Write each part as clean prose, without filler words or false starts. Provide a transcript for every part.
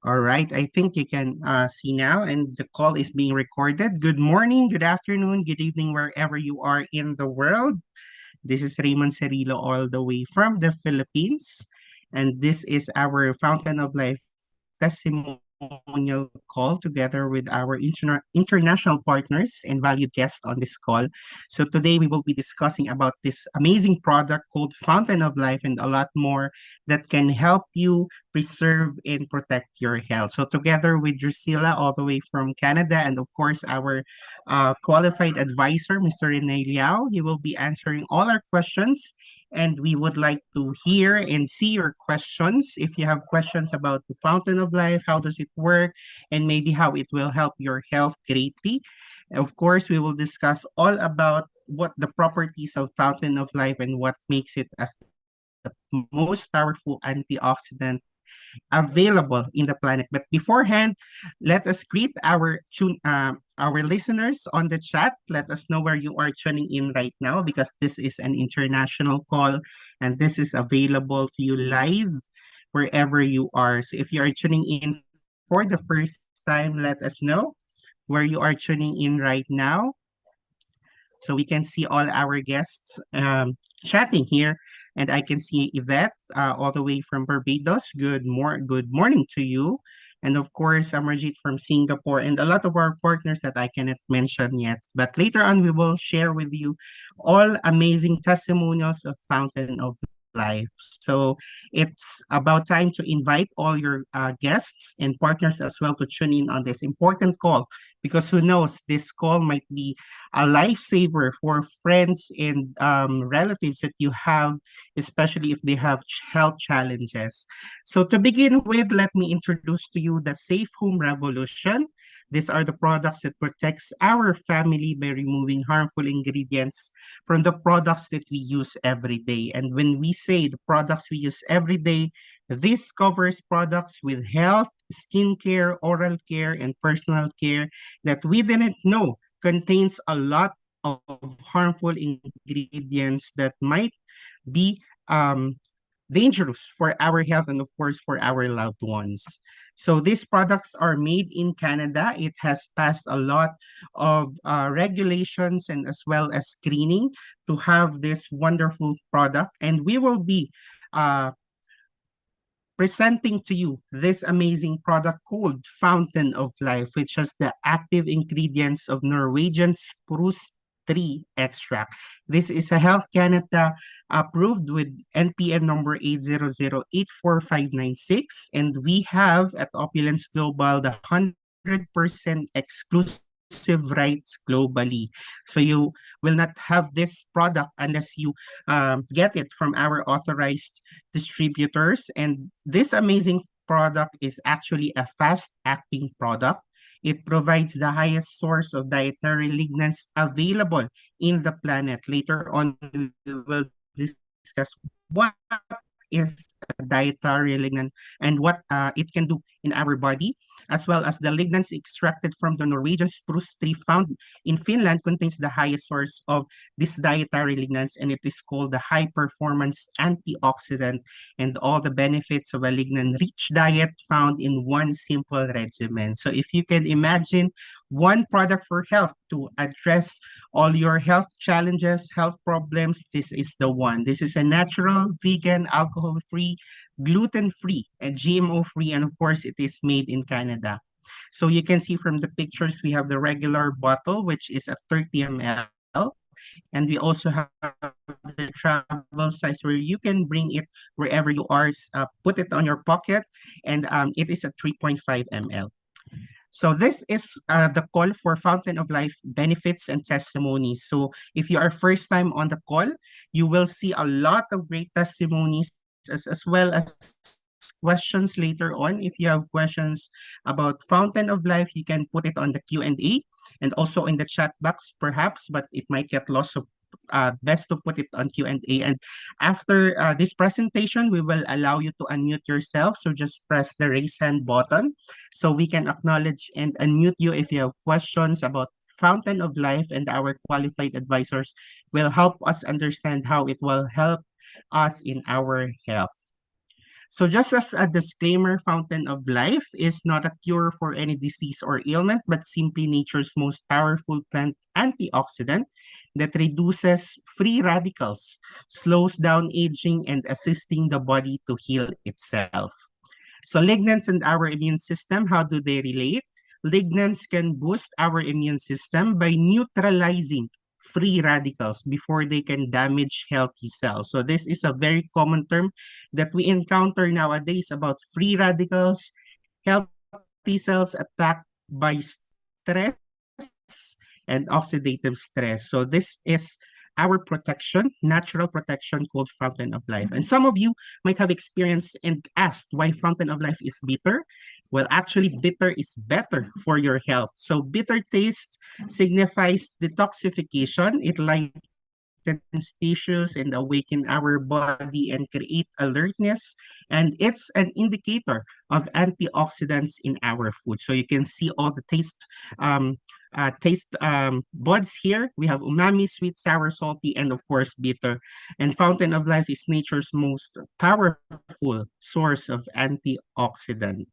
All right, I think you can see now, and the call is being recorded. Good morning, good afternoon, good evening, wherever you are in the world. This is Reymond Cerilo, all the way from the Philippines, and this is our Fountain of Life testimonial call together with our international partners and valued guests on this call. So today we will be discussing about this amazing product called Fountain of Life and a lot more that can help you preserve and protect your health. So together with Drusilla all the way from Canada and of course our qualified advisor, Mr. Rene Liao, he will be answering all our questions and we would like to hear and see your questions. If you have questions about the Fountain of Life, how does it work, and maybe how it will help your health greatly. Of course, we will discuss all about what the properties of Fountain of Life and what makes it as the most powerful antioxidant available in the planet. But beforehand, let us greet our listeners on the chat. Let us know where you are tuning in right now because this is an international call and this is available to you live wherever you are. So if you are tuning in for the first time, let us know where you are tuning in right now so we can see all our guests chatting here. And I can see Yvette all the way from Barbados. Good morning to you. And of course, Amarjit from Singapore and a lot of our partners that I cannot mention yet. But later on, we will share with you all amazing testimonials of Fountain of Life. So it's about time to invite all your guests and partners as well to tune in on this important call because who knows, this call might be a lifesaver for friends and relatives that you have, especially if they have health challenges. So to begin with, let me introduce to you the Safe Home Revolution. These are the products that protects our family by removing harmful ingredients from the products that we use every day. And when we say the products we use every day, this covers products with health, skincare, oral care, and personal care that we didn't know contains a lot of harmful ingredients that might be dangerous for our health and of course for our loved ones. So these products are made in Canada. It has passed a lot of regulations and as well as screening to have this wonderful product. And we will be uh, presenting to you this amazing product called Fountain of Life, which has the active ingredients of Norwegian Spruce Tree extract. This is a Health Canada approved with NPN number 800845596, and we have at Opulence Global the 100% exclusive rights globally. So you will not have this product unless you get it from our authorized distributors. And this amazing product is actually a fast acting product. It provides the highest source of dietary lignans available in the planet. Later on, we will discuss what is a dietary lignan and what it can do in our body, as well as the lignans extracted from the Norwegian spruce tree found in Finland contains the highest source of these dietary lignans, and it is called the high performance antioxidant and all the benefits of a lignan rich diet found in one simple regimen. So if you can imagine one product for health to address all your health challenges, health problems, this is the one. This is a natural, vegan, alcohol-free, gluten-free, and GMO-free, and of course, it is made in Canada. So you can see from the pictures, we have the regular bottle, which is a 30 ml, and we also have the travel size where you can bring it wherever you are, put it on your pocket, and it is a 3.5 ml. So this is the call for Fountain of Life benefits and testimonies. So if you are first time on the call, you will see a lot of great testimonies as well as questions later on. If you have questions about Fountain of Life, you can put it on the Q&A and also in the chat box perhaps, but it might get lost. So best to put it on Q&A. And after this presentation, we will allow you to unmute yourself. So just press the raise hand button so we can acknowledge and unmute you if you have questions about Fountain of Life, and our qualified advisors will help us understand how it will help us in our health. So just as a disclaimer, Fountain of Life is not a cure for any disease or ailment, but simply nature's most powerful plant antioxidant that reduces free radicals, slows down aging, and assisting the body to heal itself. So lignans and our immune system, how do they relate? Lignans can boost our immune system by neutralizing free radicals before they can damage healthy cells. So this is a very common term that we encounter nowadays about free radicals, healthy cells attacked by stress and oxidative stress. So this is our protection, natural protection called Fountain of Life. And some of you might have experienced and asked why Fountain of Life is bitter. Well, actually, bitter is better for your health. So bitter taste signifies detoxification. It lightens tissues and awaken our body and create alertness. And it's an indicator of antioxidants in our food. So you can see all the um, buds here. We have umami, sweet, sour, salty, and of course bitter. And Fountain of Life is nature's most powerful source of antioxidant.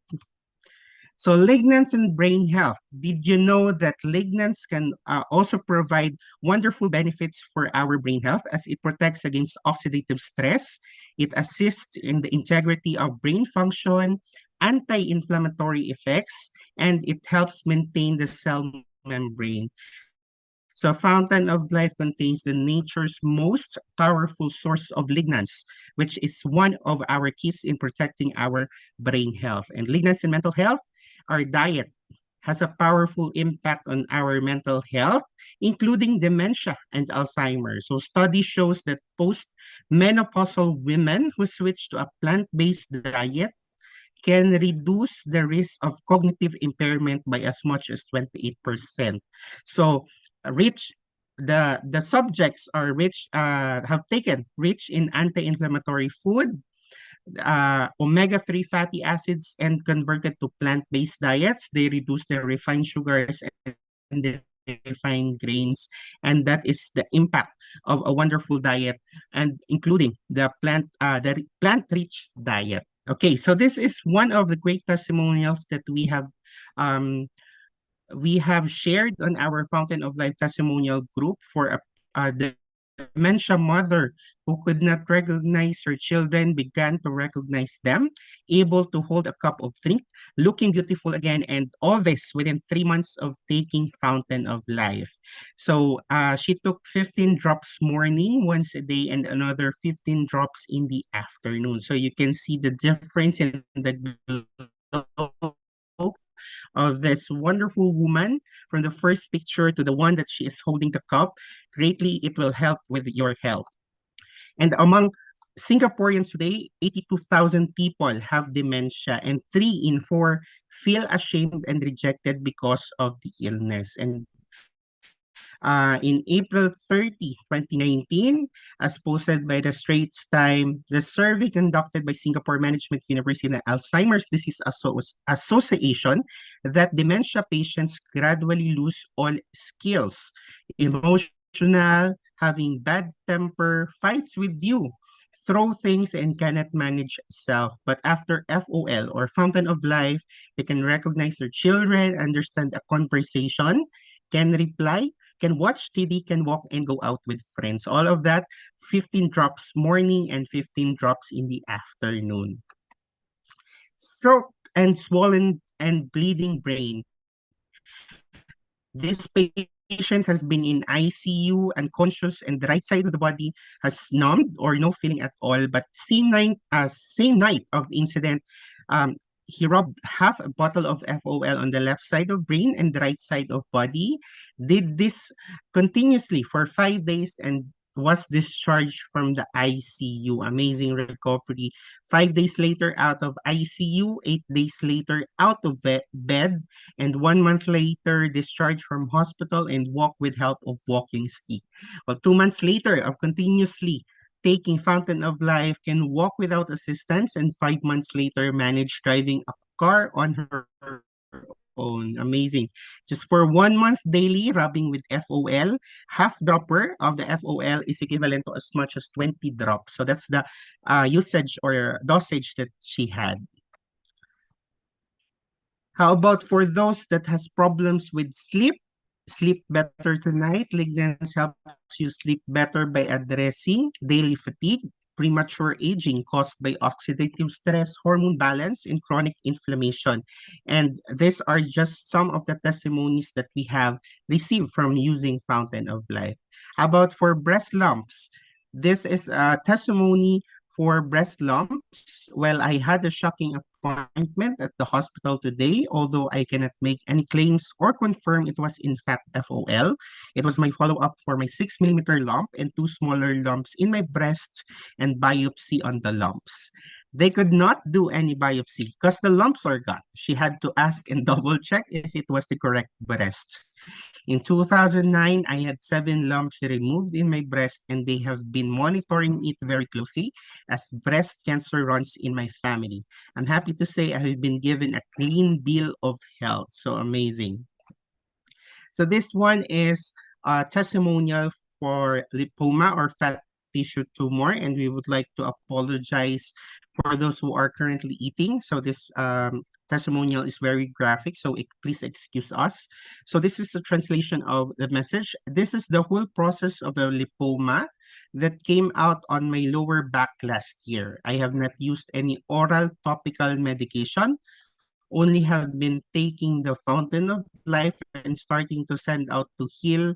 So lignans and brain health. Did you know that lignans can also provide wonderful benefits for our brain health as it protects against oxidative stress? It assists in the integrity of brain function, anti-inflammatory effects, and it helps maintain the cell membrane. So Fountain of Life contains the nature's most powerful source of lignans, which is one of our keys in protecting our brain health. And lignans and mental health, our diet has a powerful impact on our mental health, including dementia and Alzheimer's. So study shows that post-menopausal women who switch to a plant-based diet can reduce the risk of cognitive impairment by as much as 28%. So rich the subjects are rich have taken rich in anti-inflammatory food, omega-3 fatty acids, and converted to plant-based diets. They reduce their refined sugars and the refined grains, and that is the impact of a wonderful diet, and including the plant-rich diet. Okay, so this is one of the great testimonials that um, we have shared on our Fountain of Life testimonial group for a dementia mother who could not recognize her children, began to recognize them, able to hold a cup of drink, looking beautiful again, and all this within 3 months of taking Fountain of Life. So she took 15 drops morning once a day and another 15 drops in the afternoon. So you can see the difference in the glow of this wonderful woman from the first picture to the one that she is holding the cup. Greatly, it will help with your health. And among Singaporeans today, 82,000 people have dementia, and 3 in 4 feel ashamed and rejected because of the illness. And in April 30, 2019, as posted by the Straits Time, the survey conducted by Singapore Management University and Alzheimer's Disease Association that dementia patients gradually lose all skills, emotional, having bad temper, fights with you, throw things, and cannot manage self. But after FOL or Fountain of Life, they can recognize their children, understand a conversation, can reply, can watch TV, can walk and go out with friends. All of that, 15 drops morning and 15 drops in the afternoon. Stroke and swollen and bleeding brain. This patient has been in ICU, unconscious, and the right side of the body has numbed or no feeling at all. But same night of the incident, he rubbed half a bottle of FOL on the left side of brain and the right side of body, did this continuously for 5 days, and was discharged from the ICU. Amazing recovery. 5 days later, out of ICU, 8 days later, out of bed, and 1 month later, discharged from hospital and walk with help of walking stick. Well, 2 months later of continuously taking Fountain of Life, can walk without assistance, and 5 months later managed driving a car on her own. own. Amazing. Just for 1 month daily rubbing with FOL, half dropper of the FOL is equivalent to as much as 20 drops. So that's the usage or dosage that she had. How about for those that has problems with sleep? Sleep better tonight. Lignans helps you sleep better by addressing daily fatigue, premature aging caused by oxidative stress, hormone balance, and chronic inflammation. And these are just some of the testimonies that we have received from using Fountain of Life. How about for breast lumps? This is a testimony for breast lumps. Well, I had a shocking appointment at the hospital today, although I cannot make any claims or confirm it was in fact FOL. It was my follow-up for my 6 millimeter lump and two smaller lumps in my breast and biopsy on the lumps. They could not do any biopsy because the lumps are gone. She had to ask and double check if it was the correct breast. In 2009, I had 7 lumps removed in my breast, and they have been monitoring it very closely as breast cancer runs in my family. I'm happy to say I have been given a clean bill of health. So amazing. So this one is a testimonial for lipoma or fat tissue tumor, and we would like to apologize for those who are currently eating. So this testimonial is very graphic, so please excuse us. So this is a translation of the message. This is the whole process of the lipoma that came out on my lower back last year. I have not used any oral topical medication, only have been taking the fountain of life and starting to send out to heal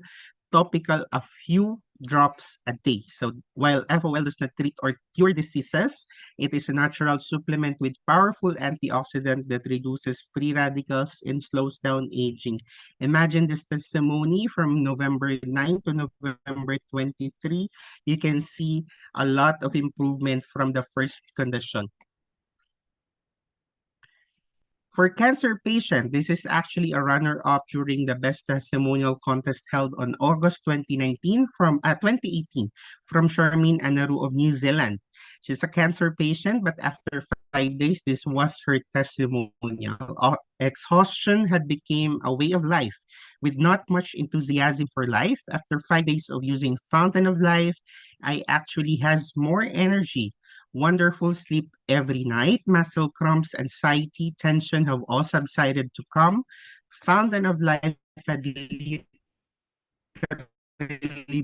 topical a few drops a day. So while FOL does not treat or cure diseases, it is a natural supplement with powerful antioxidant that reduces free radicals and slows down aging. Imagine this testimony from November 9 to November 23. You can see a lot of improvement from the first condition. For cancer patient, this is actually a runner-up during the best testimonial contest held on August 2018 from Charmaine Anaru of New Zealand. She's a cancer patient, but after 5 days, this was her testimonial. Exhaustion had become a way of life with not much enthusiasm for life. After 5 days of using Fountain of Life, I actually has more energy, wonderful sleep every night. Muscle cramps, anxiety, tension have all subsided to calm. Fountain of Life had literally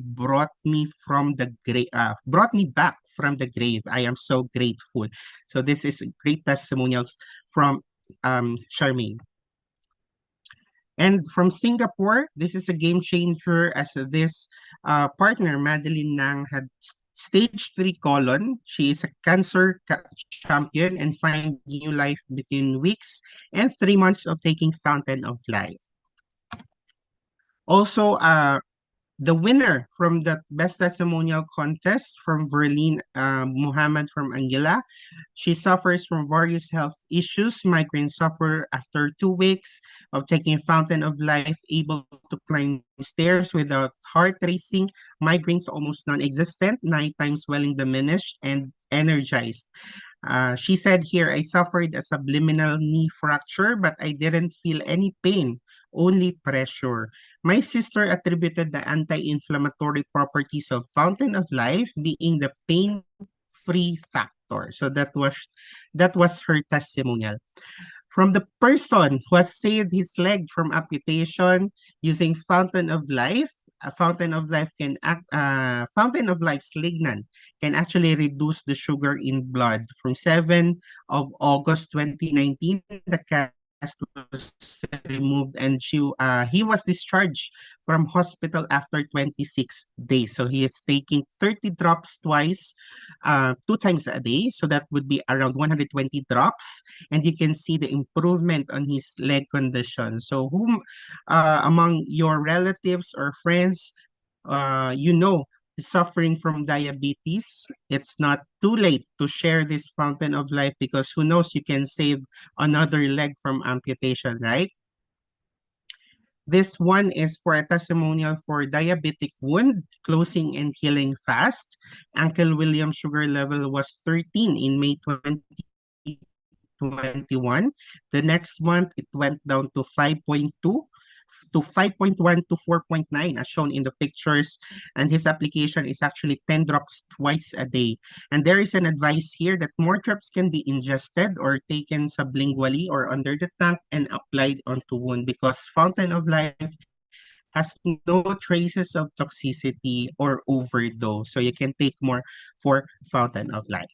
brought me back from the grave. I am so grateful. So this is great testimonials from Charmaine. And from Singapore, this is a game changer as this partner, Madeline Nang, had stage 3 colon. She is a cancer champion and find new life between weeks and 3 months of taking Fountain of Life. Also, the winner from the best testimonial contest from Verlene Muhammad from Anguilla. She suffers from various health issues. Migraine suffer after 2 weeks of taking Fountain of Life, able to climb stairs without heart racing. Migraines almost non-existent, nighttime swelling diminished, and energized. She said here, I suffered a subliminal knee fracture, but I didn't feel any pain, only pressure. My sister attributed the anti-inflammatory properties of Fountain of Life being the pain-free factor. So that was her testimonial. From the person who has saved his leg from amputation using Fountain of Life, a Fountain of Life Fountain of Life's lignan can actually reduce the sugar in blood. From 7 of August 2019, the cast was removed and he was discharged from hospital after 26 days. So he is taking 30 drops twice, 2 times a day. So that would be around 120 drops. And you can see the improvement on his leg condition. So whom among your relatives or friends, is suffering from diabetes, it's not too late to share this Fountain of Life because who knows, you can save another leg from amputation, right? This one is for a testimonial for diabetic wound, closing and healing fast. Uncle William's sugar level was 13 in May 2020. 2021. The next month, it went down to 5.2 to 5.1 to 4.9 as shown in the pictures, and his application is actually 10 drops twice a day. And there is an advice here that more drops can be ingested or taken sublingually or under the tongue and applied onto wound, because Fountain of Life has no traces of toxicity or overdose. So you can take more for Fountain of Life.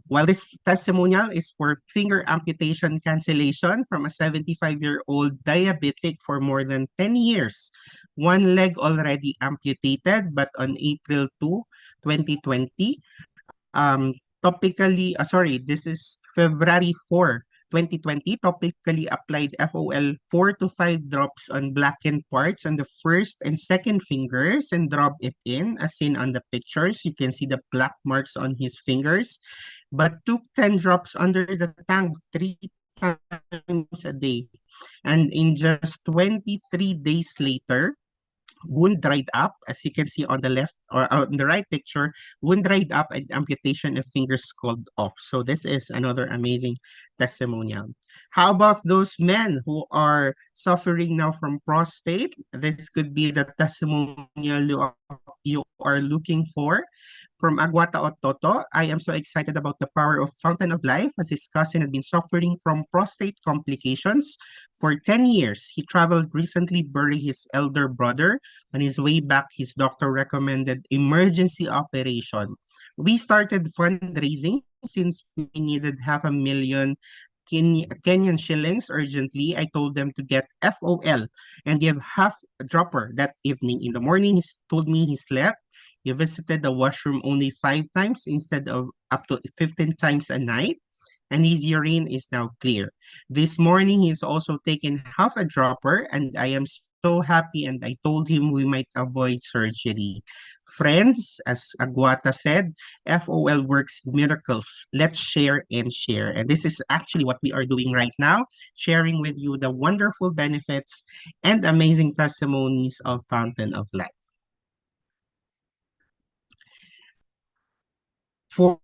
While this testimonial is for finger amputation cancellation from a 75-year-old diabetic for more than 10 years. One leg already amputated, but on April 2, 2020, this is February 4, 2020, topically applied FOL 4 to 5 drops on blackened parts on the first and second fingers and drop it in, as seen on the pictures. You can see the black marks on his fingers, but took 10 drops under the tongue 3 times a day. And in just 23 days later, wound dried up, as you can see on the left or on the right picture, wound dried up and amputation of fingers called off. So this is another amazing testimonial. How about those men who are suffering now from prostate? This could be the testimonial you are looking for. From Aguata Ototo, I am so excited about the power of Fountain of Life, as his cousin has been suffering from prostate complications for 10 years. He traveled recently, buried his elder brother. On his way back, his doctor recommended emergency operation. We started fundraising since we needed 500,000 Kenyan shillings urgently. I told them to get FOL and give half a dropper that evening. In the morning, he told me he slept. He visited the washroom only 5 times instead of up to 15 times a night, and his urine is now clear. This morning, he's also taken half a dropper, and I am so happy, and I told him we might avoid surgery. Friends, as Aguata said, FOL works miracles. Let's share and share. And this is actually what we are doing right now, sharing with you the wonderful benefits and amazing testimonies of Fountain of Life. For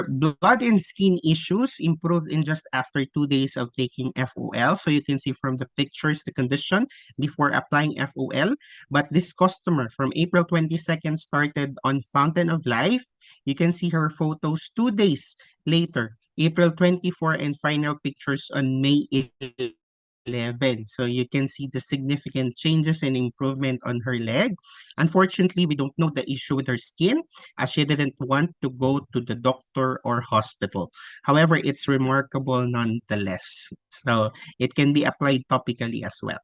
blood and skin issues, improved in just after 2 days of taking FOL. So you can see from the pictures the condition before applying FOL. But this customer from April 22nd started on Fountain of Life. You can see her photos 2 days later, April 24, and final pictures on May 11. So you can see the significant changes and improvement on her leg. Unfortunately, we don't know the issue with her skin, as she didn't want to go to the doctor or hospital. However, it's remarkable nonetheless. So it can be applied topically as well.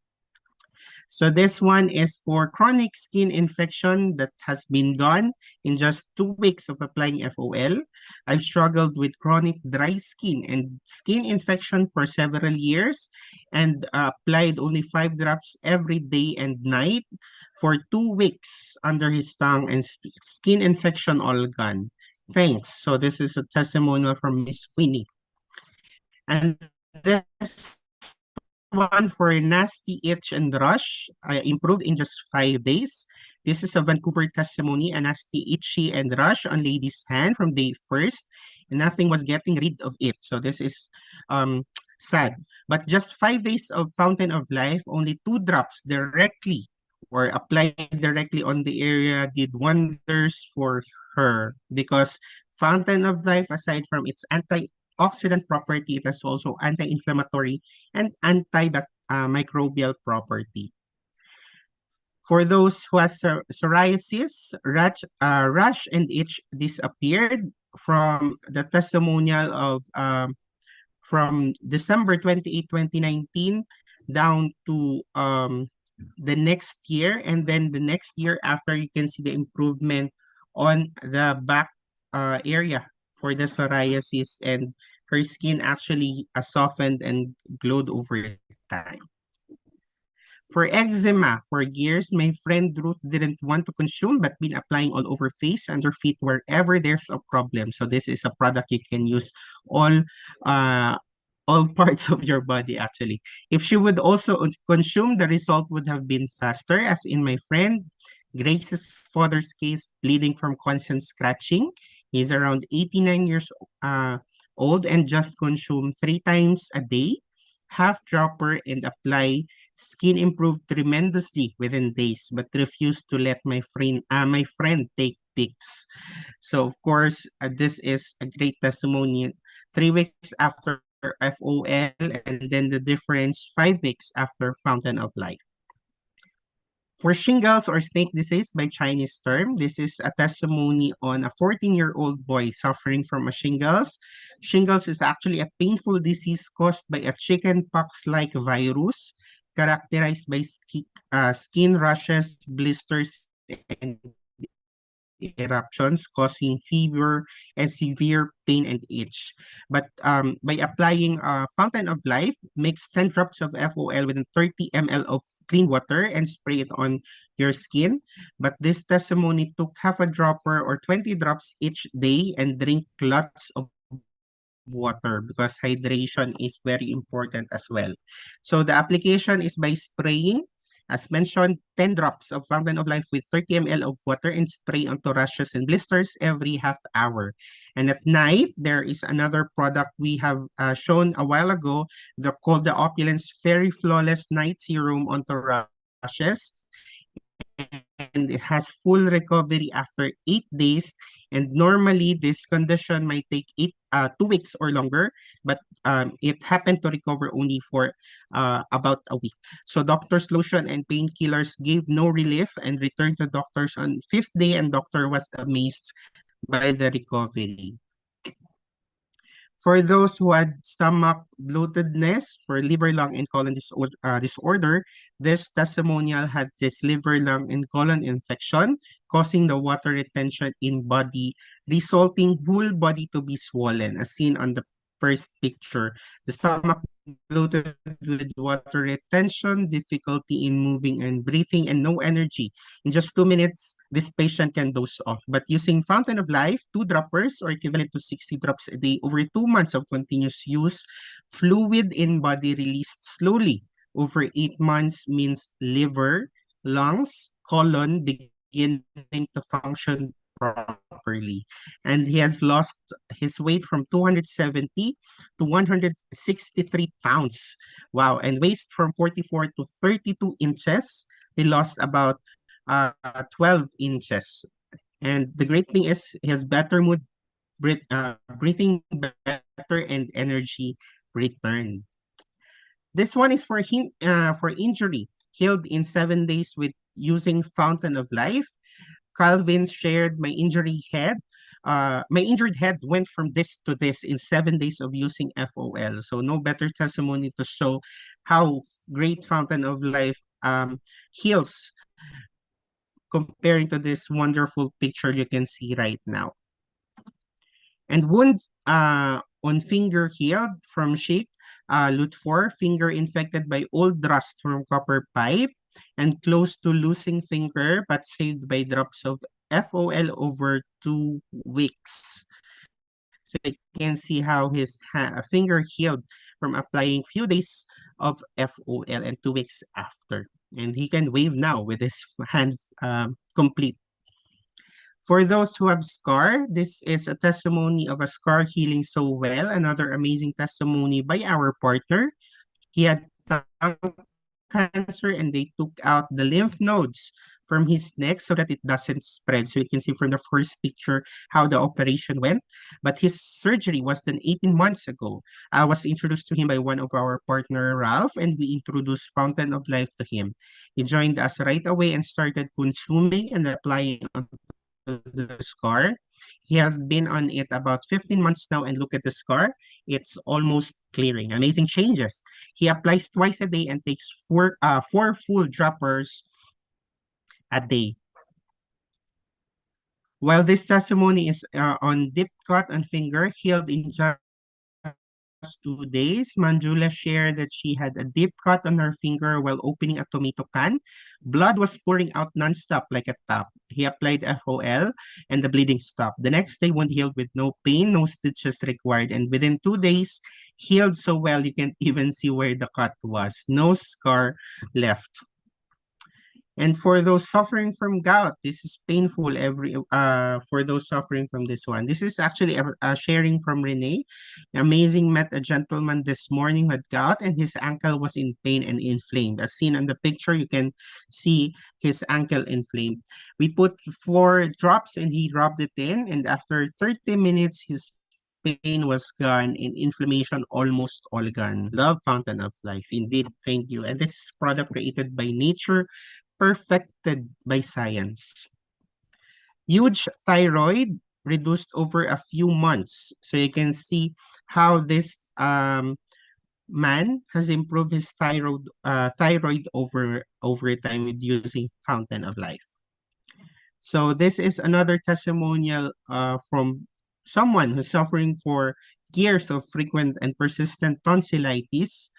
So this one is for chronic skin infection that has been gone in just 2 weeks of applying FOL. I've struggled with chronic dry skin and skin infection for several years, and applied only 5 drops every day and night for 2 weeks under his tongue, and skin infection all gone. Thanks. So this is a testimonial from Miss Winnie. And this one for nasty itch and rush, I improved in just 5 days. This is a Vancouver testimony, a nasty itchy and rush on lady's hand from day first, and nothing was getting rid of it. So this is sad. But just 5 days of Fountain of Life, only 2 drops directly or applied directly on the area did wonders for her, because Fountain of Life, aside from its antioxidant property, it has also anti-inflammatory and antimicrobial property. For those who has psoriasis, rash and itch disappeared from the testimonial of from December 28, 2019 down to the next year, and then the next year after, you can see the improvement on the back area for the psoriasis, and her skin actually softened and glowed over time. For eczema, for years, my friend Ruth didn't want to consume but been applying all over face, under feet, wherever there's a problem. So this is a product you can use all uh, all parts of your body actually. If she would also consume, the result would have been faster, as in my friend Grace's father's case, bleeding from constant scratching. He's around 89 years old and just consume 3 times a day, half dropper, and apply. Skin improved tremendously within days, but refused to let my friend take pics. So of course, this is a great testimony. 3 weeks after FOL, and then the difference 5 weeks after Fountain of Life. For shingles or snake disease by Chinese term, this is a testimony on a 14-year-old boy suffering from a shingles. Shingles is actually a painful disease caused by a chickenpox-like virus characterized by skin rashes, blisters, and eruptions causing fever and severe pain and itch. But by applying Fountain of Life, mix 10 drops of FOL within 30 ml of clean water and spray it on your skin. But this testimony took half a dropper or 20 drops each day and drink lots of water because hydration is very important as well. So the application is by spraying. As mentioned, 10 drops of Fountain of Life with 30 ml of water and spray onto rashes and blisters every half hour. And at night, there is another product we have shown a while ago, called the Opulence Fairy Flawless Night Serum onto rashes. And it has full recovery after 8 days. And normally, this condition might take 2 weeks or longer, but it happened to recover only for about a week. So doctor's lotion and painkillers gave no relief and returned to doctors on fifth day, and doctor was amazed by the recovery. For those who had stomach bloatedness, for liver, lung, and colon disorder, this testimonial had this liver, lung, and colon infection, causing the water retention in body, resulting whole body to be swollen, as seen on the first picture. The stomach bloated with water retention, difficulty in moving and breathing, and no energy. In just 2 minutes, this patient can doze off. But using Fountain of Life, 2 droppers or equivalent to 60 drops a day over 2 months of continuous use, fluid in body released slowly over 8 months means liver, lungs, colon beginning to function properly. And he has lost his weight from 270 to 163 pounds. Wow. And waist from 44 to 32 inches. He lost about 12 inches. And the great thing is he has better mood, breathing better, and energy returned. This one is for him for injury, healed in 7 days with using Fountain of Life. Calvin shared my injured head went from this to this in 7 days of using FOL. So no better testimony to show how great Fountain of Life heals comparing to this wonderful picture you can see right now. And wounds on finger healed from shake, Lut 4, finger infected by old rust from copper pipe, and close to losing finger but saved by drops of FOL over 2 weeks. So you can see how his finger healed from applying few days of FOL and 2 weeks after. And he can wave now with his hands complete. For those who have scar, this is a testimony of a scar healing so well. Another amazing testimony by our partner. He had tongue cancer and they took out the lymph nodes from his neck so that it doesn't spread. So you can see from the first picture how the operation went. But his surgery was done 18 months ago. I was introduced to him by one of our partner, Ralph, and we introduced Fountain of Life to him. He joined us right away and started consuming and applying onto the scar. He has been on it about 15 months now, and look at the scar. It's almost clearing. Amazing changes. He applies twice a day and takes four full droppers a day. While this testimony is on deep cut on finger, healed in just 2 days, Manjula shared that she had a deep cut on her finger while opening a tomato can. Blood was pouring out nonstop like a tap. He applied FOL and the bleeding stopped. The next day, wound healed with no pain, no stitches required. And within 2 days, healed so well you can't even see where the cut was. No scar left. And for those suffering from gout, this is painful for those suffering from this one. This is actually a sharing from Renee. Amazing, met a gentleman this morning with gout and his ankle was in pain and inflamed. As seen on the picture, you can see his ankle inflamed. We put 4 drops and he rubbed it in, and after 30 minutes his pain was gone and inflammation almost all gone. Love Fountain of Life. Indeed, thank you. And this product created by nature, perfected by science. Huge thyroid reduced over a few months. So you can see how this man has improved his thyroid over time with using Fountain of Life. So this is another testimonial from someone who's suffering for years of frequent and persistent tonsillitis.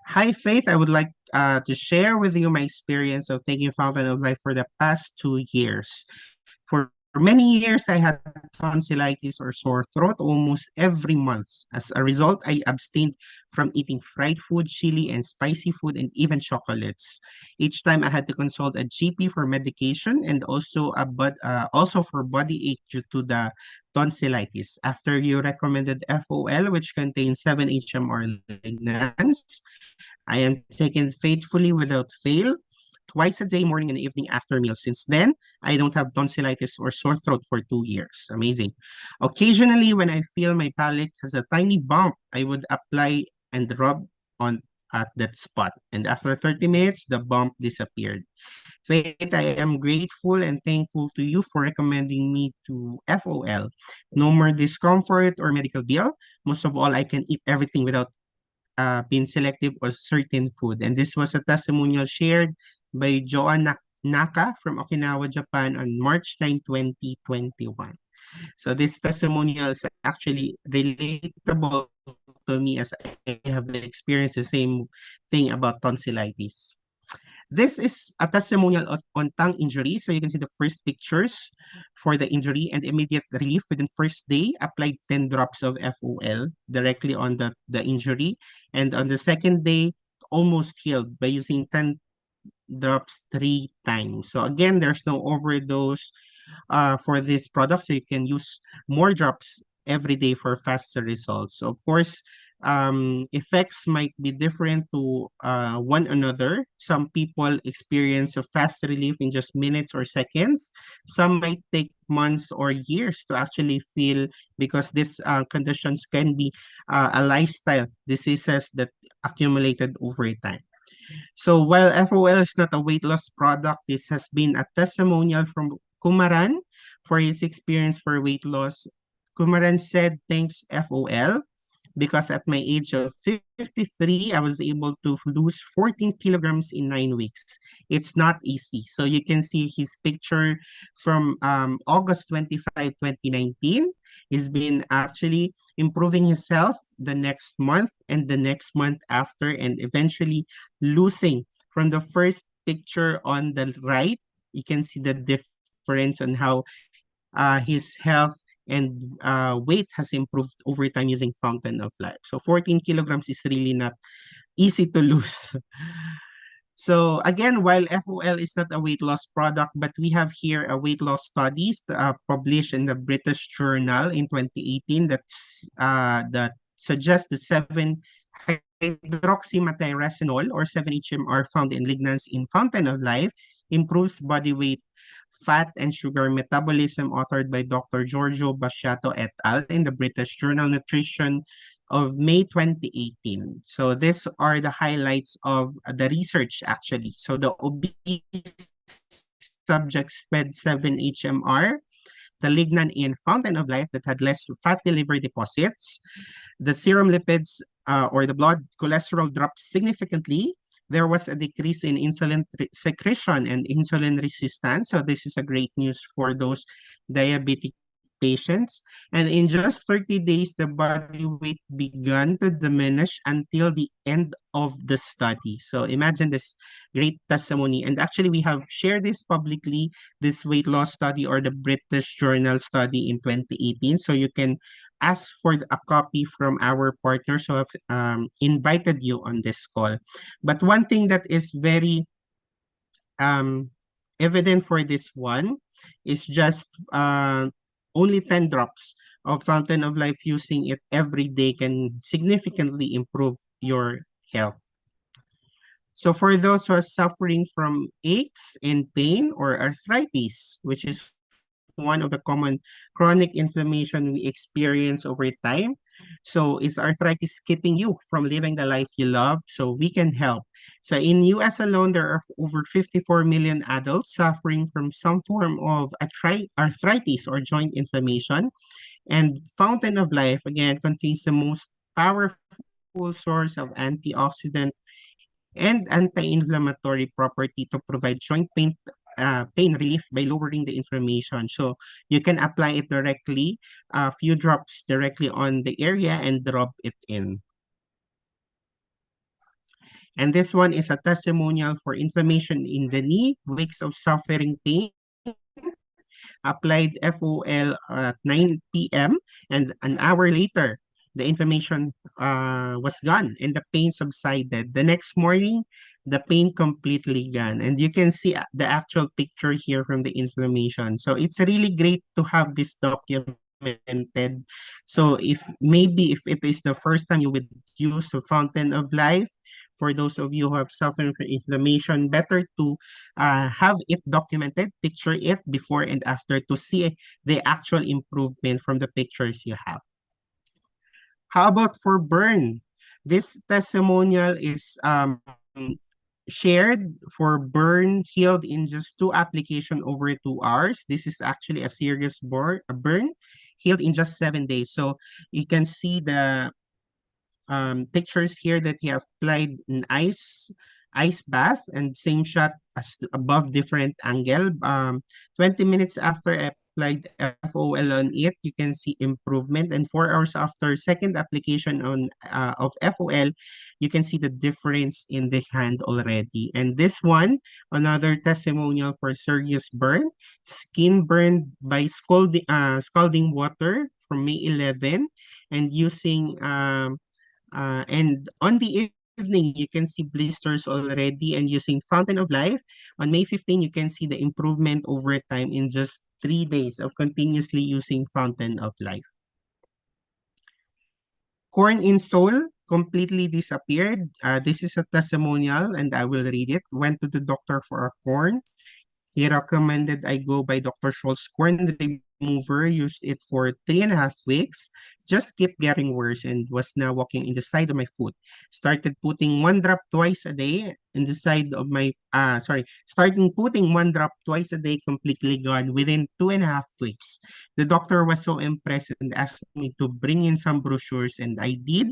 Hi, Faith. I would like to share with you my experience of taking Fountain of Life for the past 2 years. For many years, I had tonsillitis or sore throat almost every month. As a result, I abstained from eating fried food, chili, and spicy food, and even chocolates. Each time I had to consult a GP for medication and also for body ache due to the tonsillitis. After you recommended FOL, which contains 7-HMR lignans, I am taken faithfully without fail twice a day, morning and evening after meals. Since then, I don't have tonsillitis or sore throat for 2 years. Amazing. Occasionally, when I feel my palate has a tiny bump, I would apply and rub on at that spot. And after 30 minutes, the bump disappeared. Faith, I am grateful and thankful to you for recommending me to FOL. No more discomfort or medical bill. Most of all, I can eat everything without being selective on certain food. And this was a testimonial shared by Joanne Naka from Okinawa, Japan on March 9, 2021. So this testimonial is actually relatable to me as I have experienced the same thing about tonsillitis. This is a testimonial on tongue injury. So you can see the first pictures for the injury and immediate relief within first day. Applied 10 drops of FOL directly on the injury. And on the second day, almost healed by using 10 drops 3 times. So again, there's no overdose for this product. So you can use more drops every day for faster results. So of course, effects might be different to one another. Some people experience a fast relief in just minutes or seconds. Some might take months or years to actually feel because these conditions can be a lifestyle diseases that accumulated over time. So while FOL is not a weight loss product, this has been a testimonial from Kumaran for his experience for weight loss. Kumaran said, thanks FOL, because at my age of 53, I was able to lose 14 kilograms in 9 weeks. It's not easy. So you can see his picture from August 25, 2019. He's been actually improving his health the next month and the next month after, and eventually losing from the first picture on the right. You can see the difference on how his health and weight has improved over time using Fountain of Life. So 14 kilograms is really not easy to lose. So again, while FOL is not a weight loss product, but we have here a weight loss studies published in the British Journal in 2018 that suggests the 7-hydroxymethyresinol or 7-HMR found in lignans in Fountain of Life improves body weight, fat and sugar metabolism, authored by Dr. Giorgio Basciato et al. In the British Journal Nutrition of May 2018. So these are the highlights of the research actually. So the obese subjects fed 7-HMR, the lignan in Fountain of Life that had less fatty liver deposits. The serum lipids or the blood cholesterol dropped significantly. There was a decrease in insulin secretion and insulin resistance. So this is a great news for those diabetic patients. And in just 30 days, the body weight began to diminish until the end of the study. So imagine this great testimony. And actually, we have shared this publicly, this weight loss study or the British Journal study in 2018. So you can ask for a copy from our partners who have invited you on this call. But one thing that is very evident for this one is just only 10 drops of Fountain of Life using it every day can significantly improve your health. So for those who are suffering from aches and pain or arthritis, which is one of the common chronic inflammation we experience over time. So is arthritis keeping you from living the life you love? So we can help. So in US alone, there are over 54 million adults suffering from some form of arthritis or joint inflammation. And Fountain of Life, again, contains the most powerful source of antioxidant and anti-inflammatory property to provide joint pain relief by lowering the inflammation. So you can apply it directly, a few drops directly on the area and rub it in. And this one is a testimonial for inflammation in the knee, weeks of suffering pain, applied FOL at 9 p.m. and an hour later, the inflammation was gone and the pain subsided. The next morning, the pain completely gone. And you can see the actual picture here from the inflammation. So it's really great to have this documented. So if it is the first time you would use the Fountain of Life, for those of you who have suffered from inflammation, better to have it documented, picture it before and after to see the actual improvement from the pictures you have. How about for burn? This testimonial is shared for burn healed in just 2 application over 2 hours. This is actually a serious burn healed in just 7 days. So you can see the pictures here that he applied an ice bath and same shot as above different angle. 20 minutes after I applied FOL on it, you can see improvement. And 4 hours after second application of FOL, you can see the difference in the hand already. And this one, another testimonial for serious burn, skin burned by scalding water from May 11 and using and on the evening, you can see blisters already and using Fountain of Life. On May 15, you can see the improvement over time in just 3 days of continuously using Fountain of Life. Corn in Soul completely disappeared. This is a testimonial and I will read it. Went to the doctor for a corn. He recommended I go by Dr. Scholl's corn remover, used it for 3.5 weeks, just kept getting worse and was now walking in the side of my foot. Started putting one drop twice a day in the side of starting putting one drop twice a day completely gone within 2.5 weeks. The doctor was so impressed and asked me to bring in some brochures and I did.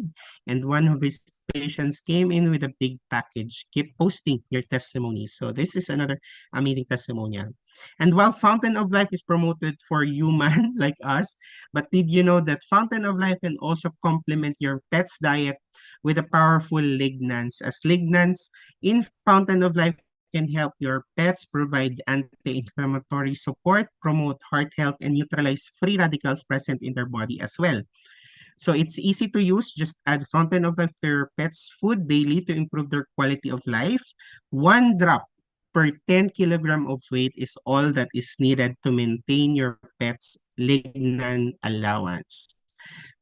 And one of his patients came in with a big package. Keep posting your testimonies. So this is another amazing testimonial. And while Fountain of Life is promoted for human like us, but did you know that Fountain of Life can also complement your pet's diet with a powerful lignans? As lignans in Fountain of Life can help your pets provide anti-inflammatory support, promote heart health, and neutralize free radicals present in their body as well. So it's easy to use. Just add Fountain of Life to your pet's food daily to improve their quality of life. One drop per 10 kilogram of weight is all that is needed to maintain your pet's lignan allowance.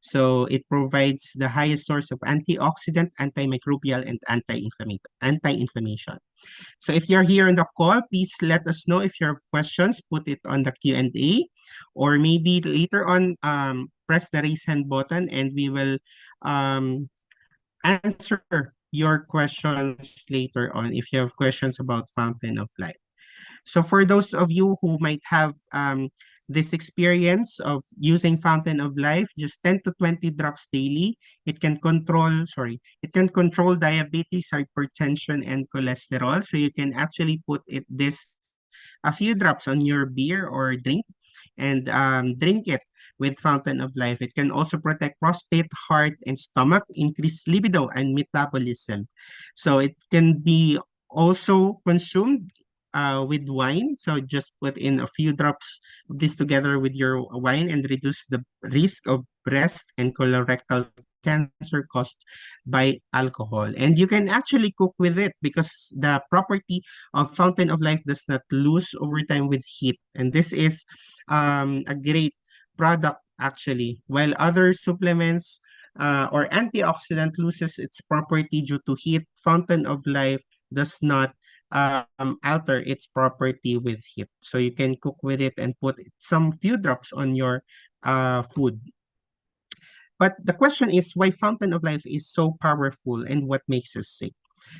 So it provides the highest source of antioxidant, antimicrobial, and anti-inflammation. So if you're here on the call, please let us know if you have questions, put it on the Q&A, or maybe later on, press the raise hand button and we will um, answer your questions later on if you have questions about Fountain of Life. So for those of you who might have this experience of using Fountain of Life, just 10 to 20 drops daily, it can control diabetes, hypertension, and cholesterol. So you can actually put a few drops on your beer or drink and drink it with Fountain of Life. It can also protect prostate, heart, and stomach, increase libido and metabolism. So it can be also consumed with wine. So just put in a few drops of this together with your wine and reduce the risk of breast and colorectal cancer caused by alcohol. And you can actually cook with it because the property of Fountain of Life does not lose over time with heat. And this is a great product actually. While other supplements or antioxidant loses its property due to heat, Fountain of Life does not alter its property with heat. So you can cook with it and put some few drops on your food. But the question is why Fountain of Life is so powerful and what makes us sick.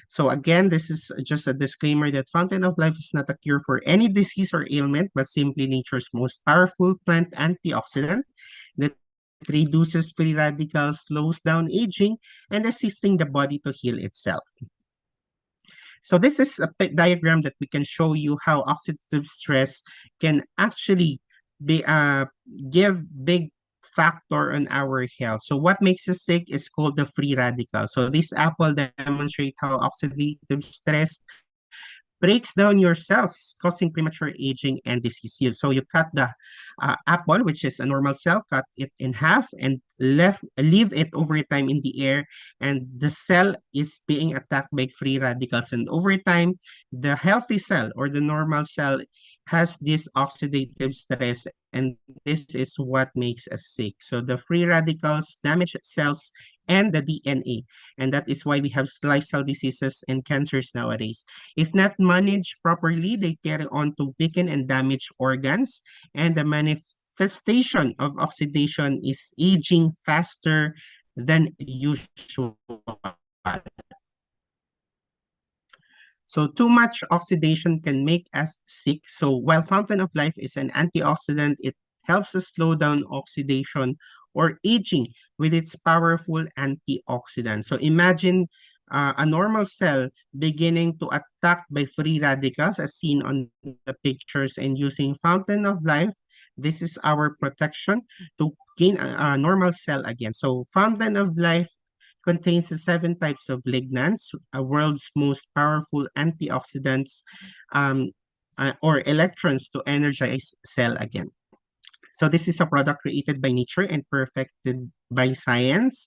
So again, this is just a disclaimer that Fountain of Life is not a cure for any disease or ailment, but simply nature's most powerful plant antioxidant that reduces free radicals, slows down aging, and assisting the body to heal itself. So this is a diagram that we can show you how oxidative stress can actually be give big factor on our health. So what makes us sick is called the free radical. So this apple demonstrates how oxidative stress breaks down your cells, causing premature aging and disease. So you cut the apple, which is a normal cell, cut it in half and leave it over time in the air, and the cell is being attacked by free radicals. And over time, the healthy cell or the normal cell has this oxidative stress, and this is what makes us sick. So the free radicals damage cells and the DNA, and that is why we have lifestyle diseases and cancers nowadays. If not managed properly, they carry on to weaken and damage organs, and the manifestation of oxidation is aging faster than usual. So too much oxidation can make us sick. So while Fountain of Life is an antioxidant, it helps us slow down oxidation or aging with its powerful antioxidant. So imagine a normal cell beginning to attack by free radicals as seen on the pictures, and using Fountain of Life, this is our protection to gain a normal cell again. So Fountain of Life contains the seven types of lignans, a world's most powerful antioxidants, um, or electrons to energize cell again. So this is a product created by nature and perfected by science.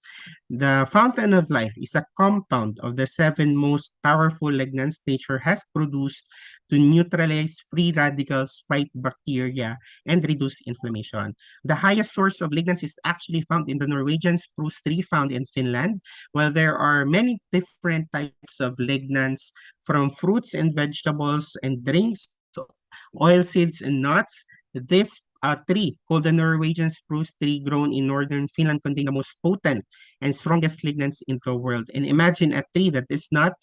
The fountain of life is a compound of the seven most powerful lignans nature has produced to neutralize free radicals, fight bacteria, and reduce inflammation. The highest source of lignans is actually found in the Norwegian spruce tree found in Finland, while there are many different types of lignans from fruits and vegetables and drinks, oil seeds and nuts. This tree, called the Norwegian spruce tree, grown in northern Finland, contain the most potent and strongest lignans in the world. And imagine a tree that is not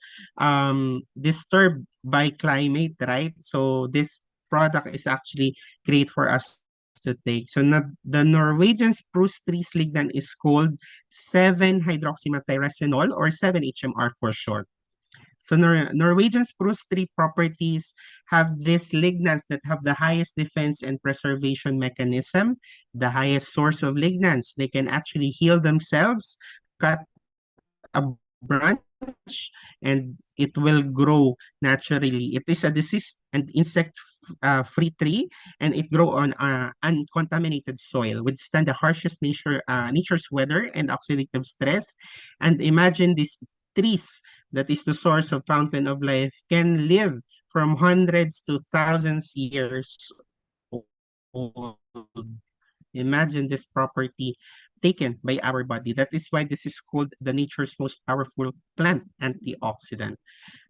disturbed by climate, right? So this product is actually great for us to take. So the Norwegian spruce tree's lignan is called 7-hydroxymethyresinol or 7-HMR for short. So Norwegian spruce tree properties have these lignans that have the highest defense and preservation mechanism, the highest source of lignans. They can actually heal themselves, cut a branch, and it will grow naturally. It is a disease and insect-free tree, and it grow on uncontaminated soil, withstand the harshest nature's weather and oxidative stress. And imagine these trees that is the source of fountain of life can live from hundreds to thousands years old. Imagine this property taken by our body. That is why this is called the nature's most powerful plant antioxidant.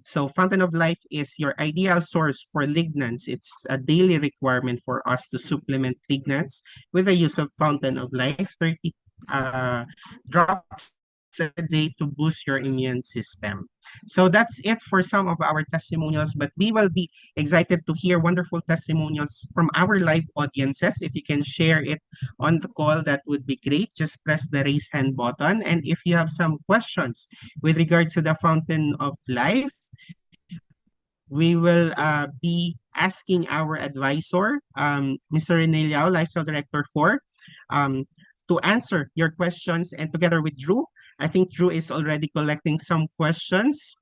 So fountain of life is your ideal source for lignans. It's a daily requirement for us to supplement lignans with the use of fountain of life, 30 uh, drops a day to boost your immune system. So that's it for some of our testimonials, but we will be excited to hear wonderful testimonials from our live audiences. If you can share it on the call, that would be great. Just press the raise hand button. And if you have some questions with regards to the fountain of life, we will be asking our advisor, Mr. Rene Liao, Lifestyle Director 4, to answer your questions. And together with Drew, I think Drew is already collecting some questions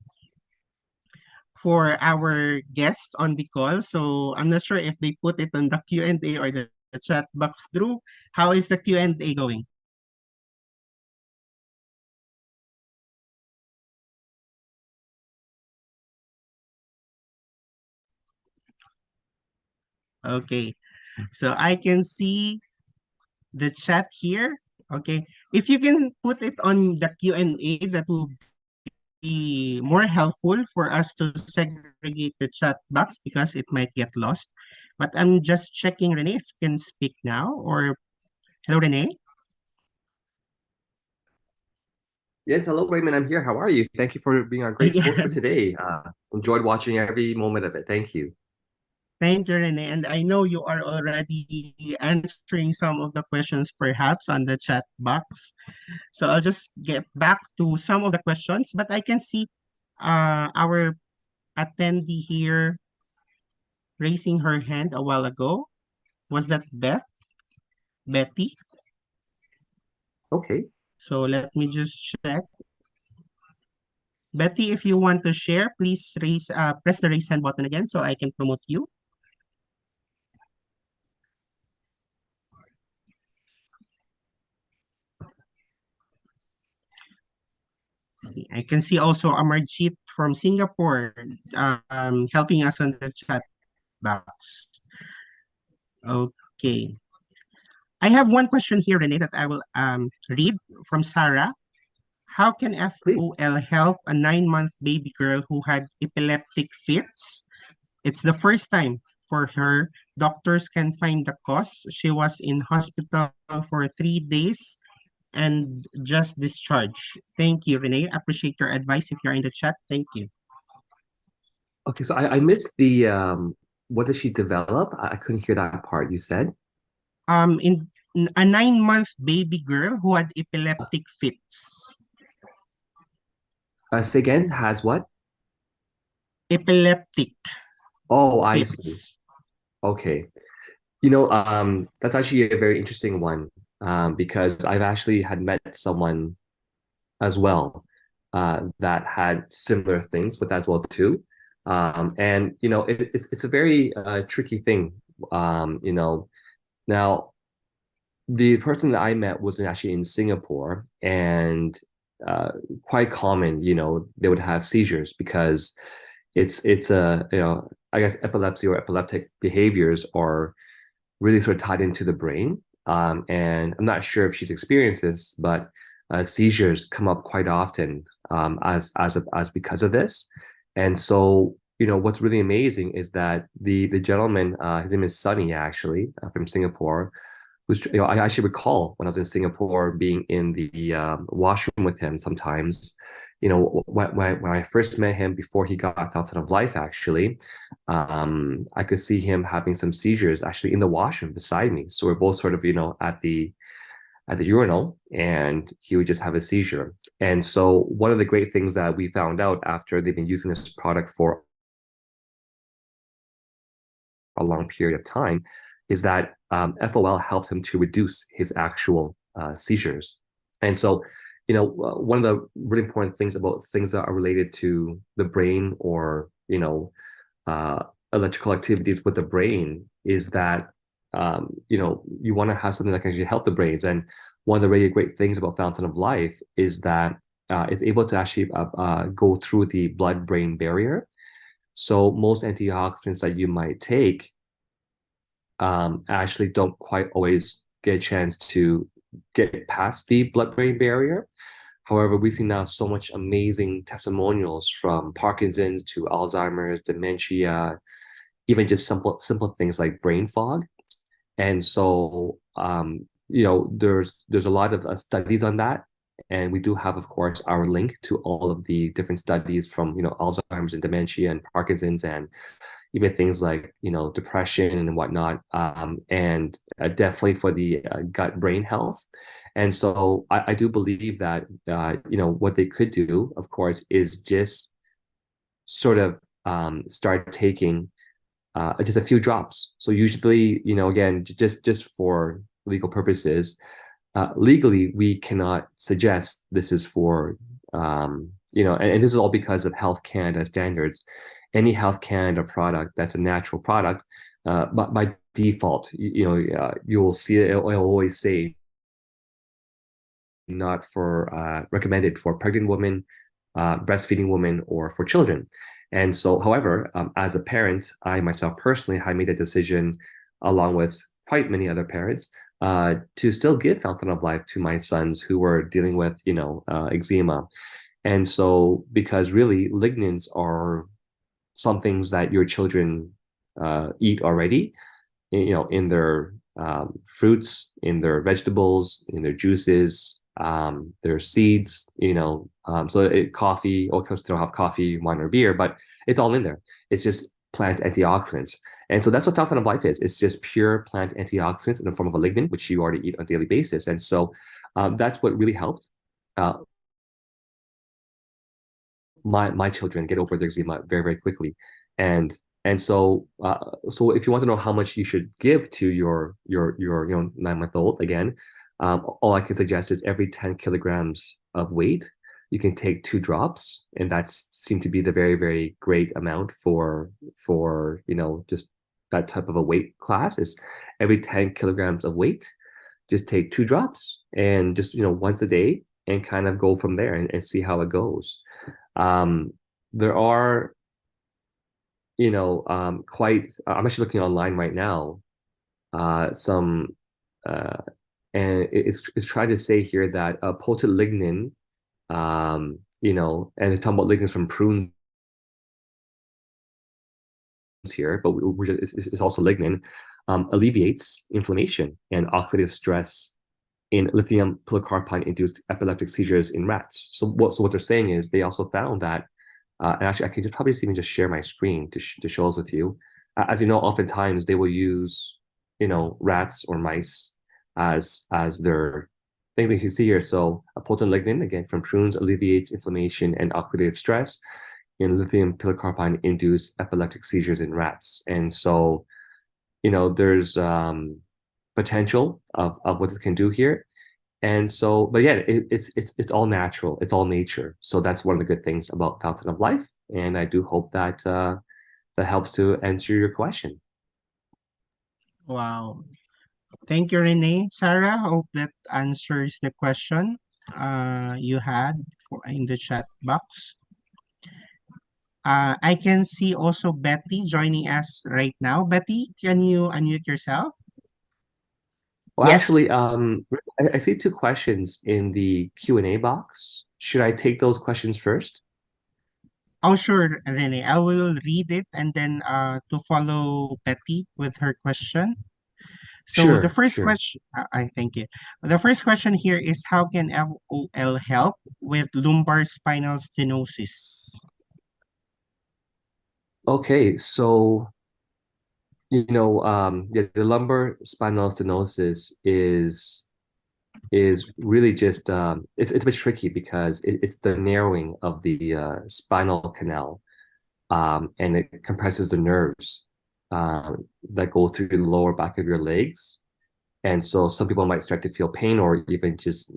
for our guests on the call. So I'm not sure if they put it on the Q&A or the chat box. Drew, how is the Q&A going? Okay. So I can see the chat here. Okay. If you can put it on the Q&A, that will be more helpful for us to segregate the chat box because it might get lost. But I'm just checking, Renee, if you can speak now. Or hello, Renee. Yes, hello, Raymond. I'm here. How are you? Thank you for being our great host Yeah. for today. Enjoyed watching every moment of it. Thank you. Thank you, Renee. And I know you are already answering some of the questions perhaps on the chat box. So I'll just get back to some of the questions, but I can see our attendee here raising her hand a while ago. Was that Betty? Okay, So let me just check. Betty, if you want to share, please press the raise hand button again so I can promote you. See, I can see also Amarjit from Singapore helping us on the chat box. Okay. I have one question here, Renee, that I will read from Sarah. How can please. FOL help a 9-month baby girl who had epileptic fits? It's the first time for her. Doctors can find the cause. She was in hospital for 3 days and just discharged. Thank you, Renee. Appreciate your advice if you're in the chat. Thank you. Okay, so I missed the what did she develop? I couldn't hear that part you said. In a 9-month baby girl who had epileptic fits. Say again, has what? Epileptic Oh, I see. fits. Okay. That's actually a very interesting one because I've actually had met someone as well that had similar things with that as well too. And it's a very tricky thing. Now the person that I met was actually in Singapore, and quite common. They would have seizures because it's a I guess epilepsy or epileptic behaviors are really sort of tied into the brain. And I'm not sure if she's experienced this, but seizures come up quite often as because of this. And so, what's really amazing is that the gentleman, his name is Sunny, actually, from Singapore, who's I actually recall when I was in Singapore being in the washroom with him sometimes. When I first met him before he got outside of life, actually, I could see him having some seizures actually in the washroom beside me. So we're both sort of, at the urinal, and he would just have a seizure. And so one of the great things that we found out after they've been using this product for a long period of time is that FOL helps him to reduce his actual seizures. And so, one of the really important things about things that are related to the brain or, uh, electrical activities with the brain is that, you want to have something that can actually help the brains. And one of the really great things about Fountain of Life is that it's able to actually go through the blood-brain barrier. So most antioxidants that you might take actually don't quite always get a chance to get past the blood-brain barrier. However, we see now so much amazing testimonials from Parkinson's to Alzheimer's, dementia, even just simple things like brain fog. And so, there's a lot of studies on that, and we do have, of course, our link to all of the different studies from Alzheimer's and dementia and Parkinson's and even things like depression and whatnot, and definitely for the gut brain health. And so I do believe that what they could do, of course, is just sort of start taking just a few drops. So usually, again, just for legal purposes, legally we cannot suggest this is for and this is all because of Health Canada standards. Any Health Canada product that's a natural product, but by default, you'll see it'll always say not for recommended for pregnant women, breastfeeding women, or for children. And so, however, as a parent, I myself personally, I made a decision along with quite many other parents, to still give Fountain of Life to my sons who were dealing with, eczema. And so, because really lignans are some things that your children eat already, in their fruits, in their vegetables, in their juices, their seeds, coffee, of course, they don't have coffee, wine, or beer, but it's all in there. It's just plant antioxidants. And so that's what Fountain of Life is. It's just pure plant antioxidants in the form of a lignan, which you already eat on a daily basis. And so that's what really helped uh, my children get over their eczema very, very quickly. And so if you want to know how much you should give to your 9-month old, again, all I can suggest is every 10 kilograms of weight, you can take 2 drops, and that seemed to be the very, very great amount for just that type of a weight class. Is every 10 kilograms of weight, just take 2 drops and just once a day, and kind of go from there, and see how it goes. um, there are, quite, I'm actually looking online right now, some, uh, and it's trying to say here that a potent lignin, and they're talking about lignans from prunes here, but it's also lignin, alleviates inflammation and oxidative stress in lithium pilocarpine induced epileptic seizures in rats. So what they're saying is they also found that, and actually I can just probably even just share my screen to show us with you. As you know, oftentimes they will use rats or mice as their things that you see here. So a potent lignin, again, from prunes, alleviates inflammation and oxidative stress in lithium pilocarpine induced epileptic seizures in rats. And so there's potential of what it can do here. And so, but yeah, it's all natural. It's all nature. So that's one of the good things about Fountain of Life. And I do hope that that helps to answer your question. Wow. Thank you, Renee. Sarah, hope that answers the question you had in the chat box. I can see also Betty joining us right now. Betty, can you unmute yourself? Well, Yes. actually, I see 2 questions in the Q&A box. Should I take those questions first? Oh, sure, Renee. I will read it and then to follow Betty with her question. So the Sure, first sure. question, I thank you. The first question here is how can FOL help with lumbar spinal stenosis? Okay, so yeah, the lumbar spinal stenosis is really just it's a bit tricky because it's the narrowing of the spinal canal, and it compresses the nerves that go through the lower back of your legs. And so some people might start to feel pain or even just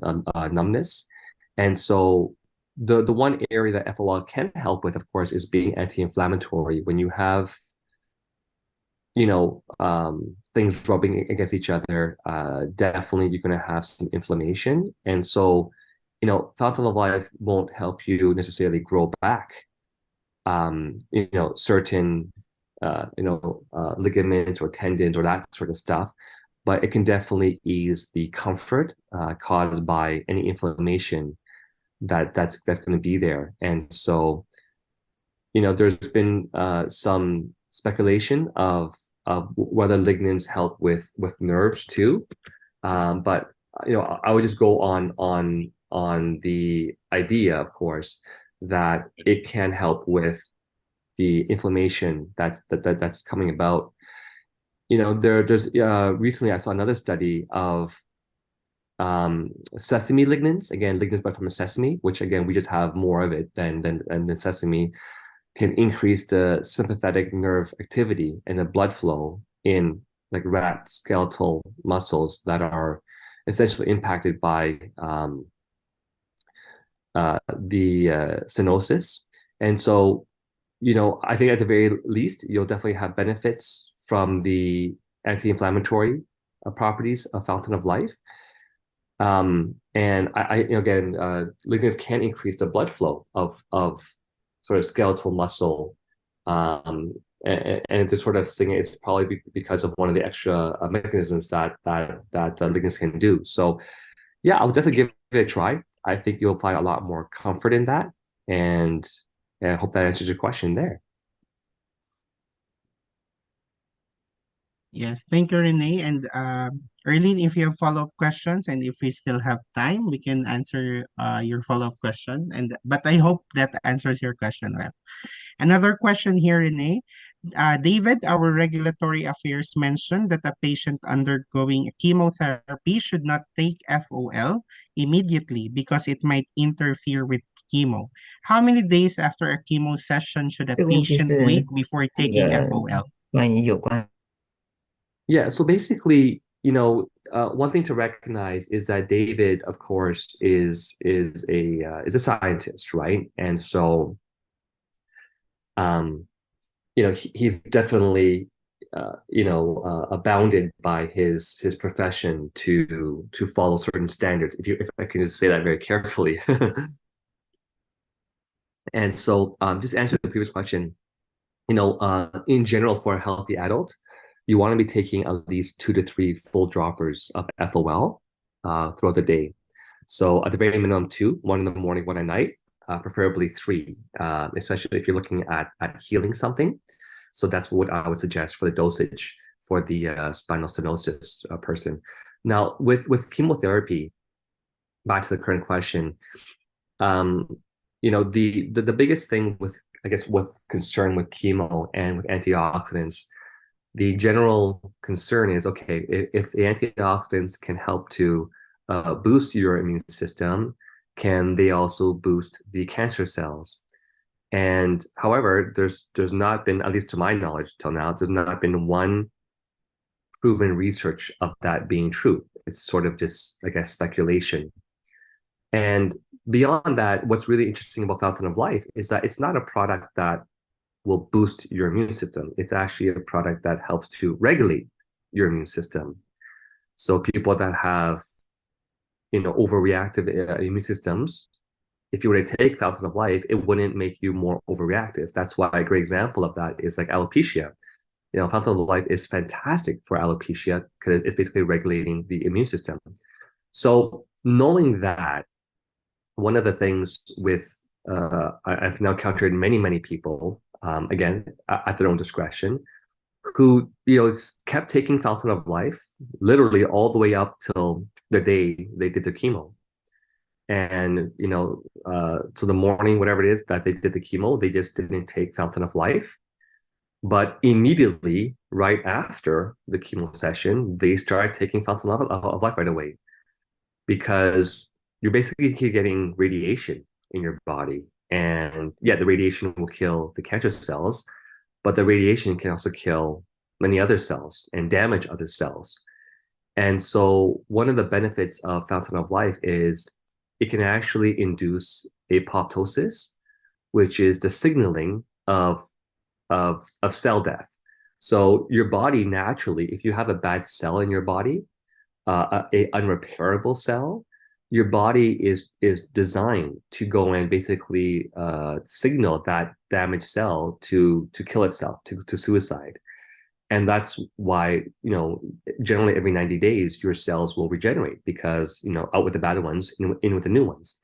numbness. And so the one area that FOL can help with, of course, is being anti-inflammatory. When you have things rubbing against each other, definitely you're going to have some inflammation. And so, Fountain of Life won't help you necessarily grow back, certain, ligaments or tendons or that sort of stuff. But it can definitely ease the comfort caused by any inflammation that's going to be there. And so, there's been some speculation of whether lignans help with nerves too. But I would just go on the idea, of course, that it can help with the inflammation that's coming about. There's recently I saw another study of sesame lignans. Again, lignans but from a sesame, which again we just have more of it than sesame, can increase the sympathetic nerve activity and the blood flow in like rat skeletal muscles that are essentially impacted by the stenosis. And so, I think at the very least, you'll definitely have benefits from the anti-inflammatory properties of Fountain of Life. And again, lignans can increase the blood flow of sort of skeletal muscle, and to sort of sing it, it's probably because of one of the extra mechanisms that lignans can do. So yeah, I would definitely give it a try. I think you'll find a lot more comfort in that, and, and I hope that answers your question there. Yes, thank you, Renee. And Erlene, if you have follow-up questions and if we still have time, we can answer your follow-up question. And but I hope that answers your question well. Another question here, Renee. David, our regulatory affairs mentioned that a patient undergoing chemotherapy should not take FOL immediately because it might interfere with chemo. How many days after a chemo session should a 这个问题 patient wait 是 before 这 taking 个 FOL? 关于有关 Yeah, so basically, one thing to recognize is that David, of course, is a scientist, right? And so, um, he's definitely, bounded by his profession to follow certain standards. If I can just say that very carefully. And so, just answer the previous question. In general, for a healthy adult, you want to be taking at least 2 to 3 full droppers of FOL throughout the day. So at the very minimum, two, one in the morning, one at night, preferably three, especially if you're looking at healing something. So that's what I would suggest for the dosage for the spinal stenosis person. Now, with chemotherapy, back to the current question, um, the biggest thing with, I guess, with concern with chemo and with antioxidants, the general concern is, okay, if the antioxidants can help to boost your immune system, can they also boost the cancer cells? And however, there's not been, at least to my knowledge till now, there's not been one proven research of that being true. It's sort of just, I guess, speculation. And beyond that, what's really interesting about Fountain of Life is that it's not a product that will boost your immune system. It's actually a product that helps to regulate your immune system. So people that have, overreactive immune systems, if you were to take Fountain of Life, it wouldn't make you more overreactive. That's why a great example of that is like alopecia. Fountain of Life is fantastic for alopecia because it's basically regulating the immune system. So knowing that, one of the things with I've now encountered many people, again at their own discretion, who kept taking Fountain of Life literally all the way up till the day they did the chemo, and so the morning, whatever it is that they did the chemo, they just didn't take Fountain of Life, but immediately right after the chemo session, they started taking Fountain of Life right away, because you're basically getting radiation in your body. And yeah, the radiation will kill the cancer cells, but the radiation can also kill many other cells and damage other cells. And so one of the benefits of Fountain of Life is it can actually induce apoptosis, which is the signaling of cell death. So your body naturally, if you have a bad cell in your body, a unrepairable cell, your body is designed to go and basically signal that damaged cell to kill itself, to suicide. And that's why, generally every 90 days, your cells will regenerate, because, out with the bad ones, in with the new ones.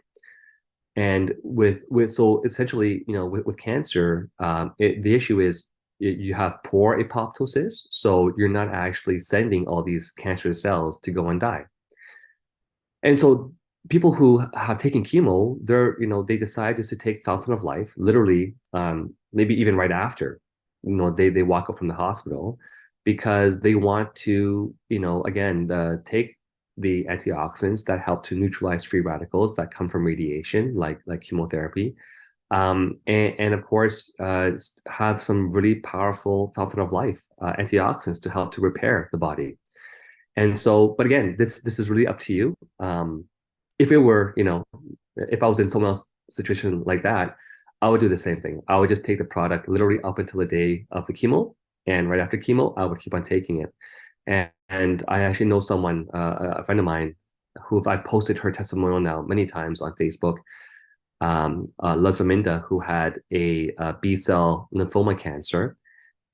And so essentially, with cancer, the issue is you have poor apoptosis, so you're not actually sending all these cancer cells to go and die. And so people who have taken chemo, they decide just to take Fountain of Life, literally, maybe even right after, they walk up from the hospital, because they want to, again, take the antioxidants that help to neutralize free radicals that come from radiation, like chemotherapy, and of course, have some really powerful Fountain of Life antioxidants to help to repair the body. And so, but again, this is really up to you. If it were, if I was in someone else's situation like that, I would do the same thing. I would just take the product literally up until the day of the chemo, and right after chemo, I would keep on taking it. And I actually know someone, a friend of mine, who I've posted her testimonial now many times on Facebook, Lesvaminda, who had a B cell lymphoma cancer,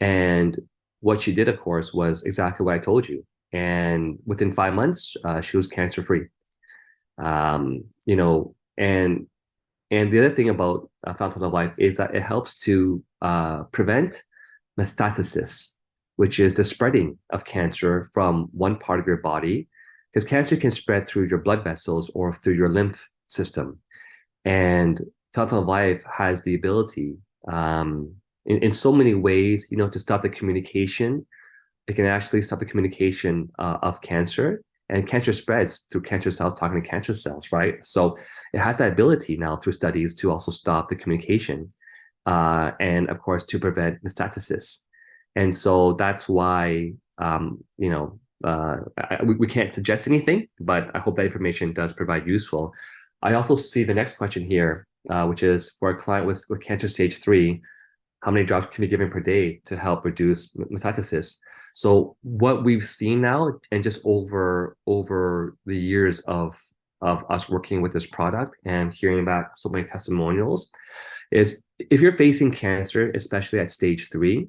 And what she did, of course, was exactly what I told you. And within 5 months, she was cancer free. You know, and the other thing about Fountain of Life is that it helps to prevent metastasis, which is the spreading of cancer from one part of your body, because cancer can spread through your blood vessels or through your lymph system. And Fountain of Life has the ability, in so many ways, to stop the communication. It can actually stop the communication of cancer, and cancer spreads through cancer cells talking to cancer cells, right? So it has that ability now through studies to also stop the communication, and of course to prevent metastasis. And so that's why, we can't suggest anything, but I hope that information does provide useful. I also see the next question here, which is for a client with cancer stage 3, how many drops can be given per day to help reduce metastasis? So what we've seen now, and just over the years of us working with this product and hearing back so many testimonials, is if you're facing cancer, especially at stage 3,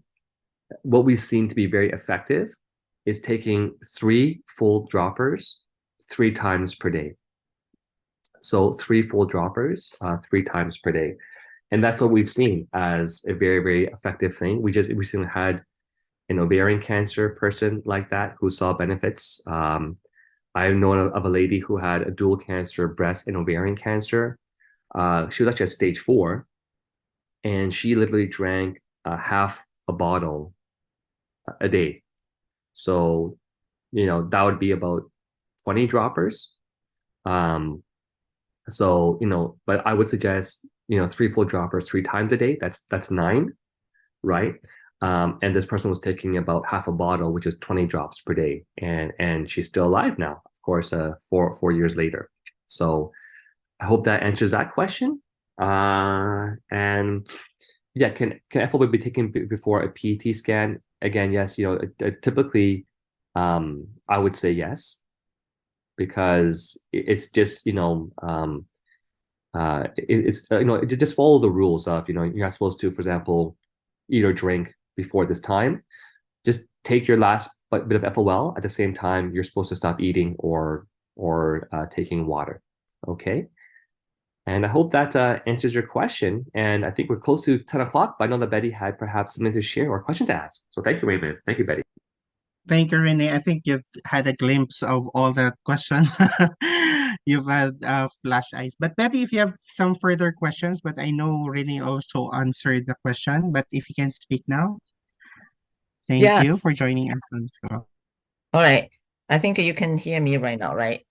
what we've seen to be very effective is taking 3 full droppers 3 times per day. So 3 full droppers 3 times per day. And that's what we've seen as a very, very effective thing. We just recently had an ovarian cancer person like that who saw benefits. I know of a lady who had a dual cancer, breast and ovarian cancer. She was actually at stage 4, and she literally drank half a bottle a day. So, that would be about 20 droppers. Um, but I would suggest, 3 full droppers 3 times a day. That's 9, right? And this person was taking about half a bottle, which is 20 drops per day, and she's still alive now, of course, 4 years later. So I hope that answers that question. And yeah, can FOB be taken before a PET scan? Again, yes. Typically, I would say yes, because it's just it's just follow the rules of, you're not supposed to, for example, eat or drink before this time. Just take your last bit of FOL at the same time you're supposed to stop eating or taking water. Okay. And I hope that answers your question. And I think we're close to 10 o'clock, but I know that Betty had perhaps something to share or a question to ask. So thank you, Raymond. Thank you, Betty. Thank you, Renee. I think you've had a glimpse of all the questions. You've had flash eyes. But Betty, if you have some further questions, but I know Renee also answered the question, but if you can speak now, thank you Yes. for joining us on the call. All right. I think you can hear me right now, right?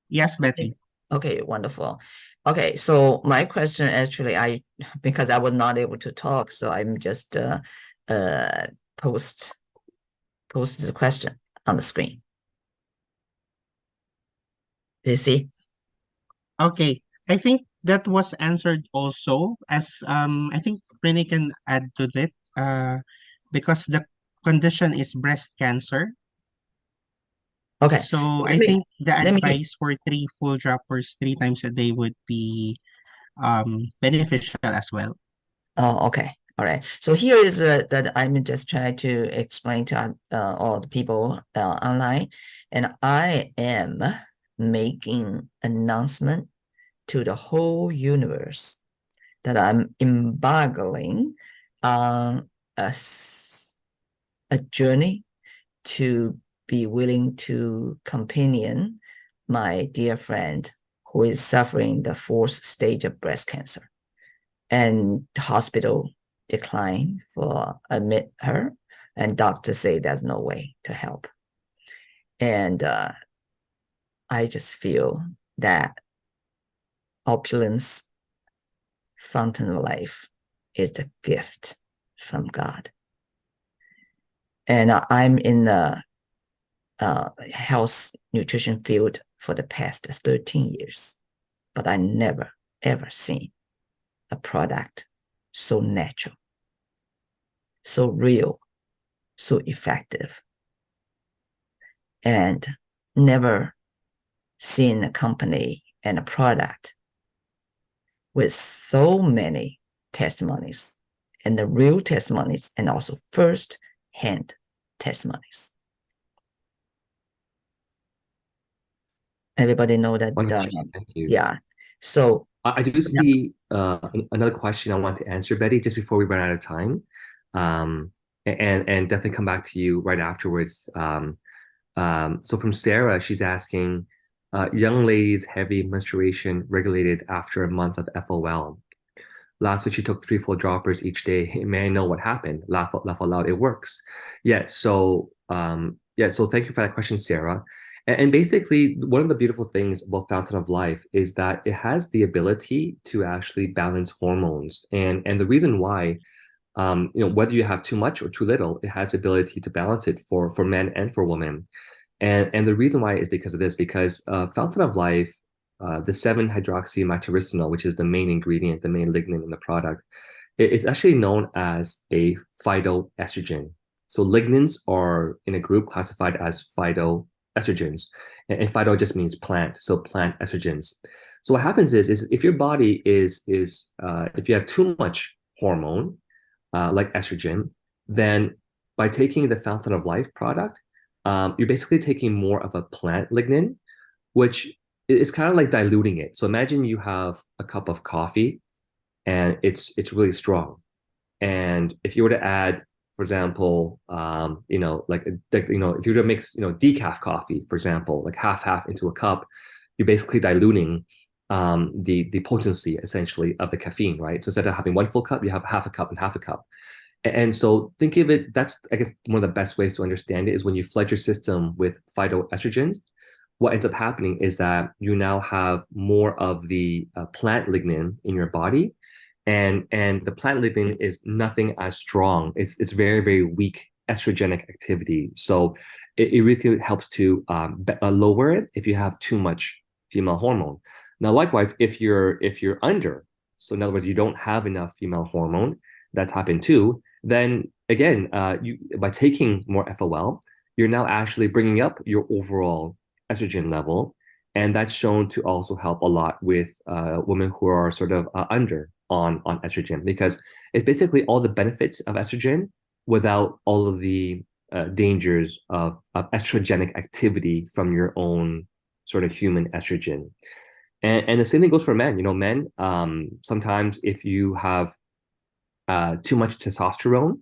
Yes, Okay. Betty. Okay, wonderful. Okay, so my question actually, because I was not able to talk, so I'm just uh post the question on the screen. Do you see? Okay. I think that was answered also, as I think Renee can add to that, because the condition is breast cancer. Okay, so So let I me think the let me advice for 3 full droppers 3 times a day would be beneficial as well. Oh, okay. All right. So here is that I'm just trying to explain to all the people online, and I am making announcement to the whole universe that I'm embargoing on a journey to be willing to companion my dear friend who is suffering the 4th stage of breast cancer, and the hospital declined for admit her, and doctors say there's no way to help. And I just feel that opulence fountain of life is a gift from God. And I'm in the health nutrition field for the past 13 years, but I never, ever seen a product so natural, so real, so effective, and never seen a company and a product with so many testimonies and the real testimonies and also first-hand testimonies. Everybody know that. Thank you. Yeah. So I do see another question I want to answer, Betty, just before we run out of time, and definitely come back to you right afterwards. So from Sarah, she's asking, young ladies' heavy menstruation regulated after a month of FOL. Last week she took 3 full droppers each day. May I know what happened? Laugh out loud. It works. Yeah. So So thank you for that question, Sarah. And basically, one of the beautiful things about Fountain of Life is that it has the ability to actually balance hormones. And the reason why, whether you have too much or too little, it has the ability to balance it for men and for women. And the reason why is because of this, because Fountain of Life, the 7-hydroxymytyrosol, which is the main ingredient, the main lignin in the product, it's actually known as a phytoestrogen. So lignans are in a group classified as phytoestrogens, and phyto just means plant, so plant estrogens. So what happens is if your body is if you have too much hormone, like estrogen, then by taking the Fountain of Life product, you're basically taking more of a plant lignin, which is kind of like diluting it. So imagine you have a cup of coffee and it's really strong. And if you were to add, for example, if you were to mix, decaf coffee, for example, like half into a cup, you're basically diluting the potency essentially of the caffeine, right? So instead of having 1 full cup, you have half a cup and half a cup. And so think of it, that's, I guess, one of the best ways to understand it is when you flood your system with phytoestrogens, what ends up happening is that you now have more of the plant lignin in your body. And the plant lignin is nothing as strong. It's very, very weak estrogenic activity. So it really helps to lower it if you have too much female hormone. Now, likewise, if you're under, so in other words, you don't have enough female hormone, that's happened too, then again, by taking more FOL, you're now actually bringing up your overall estrogen level, and that's shown to also help a lot with women who are sort of under on estrogen, because it's basically all the benefits of estrogen without all of the dangers of estrogenic activity from your own sort of human estrogen. And the same thing goes for men. Men, sometimes if you have too much testosterone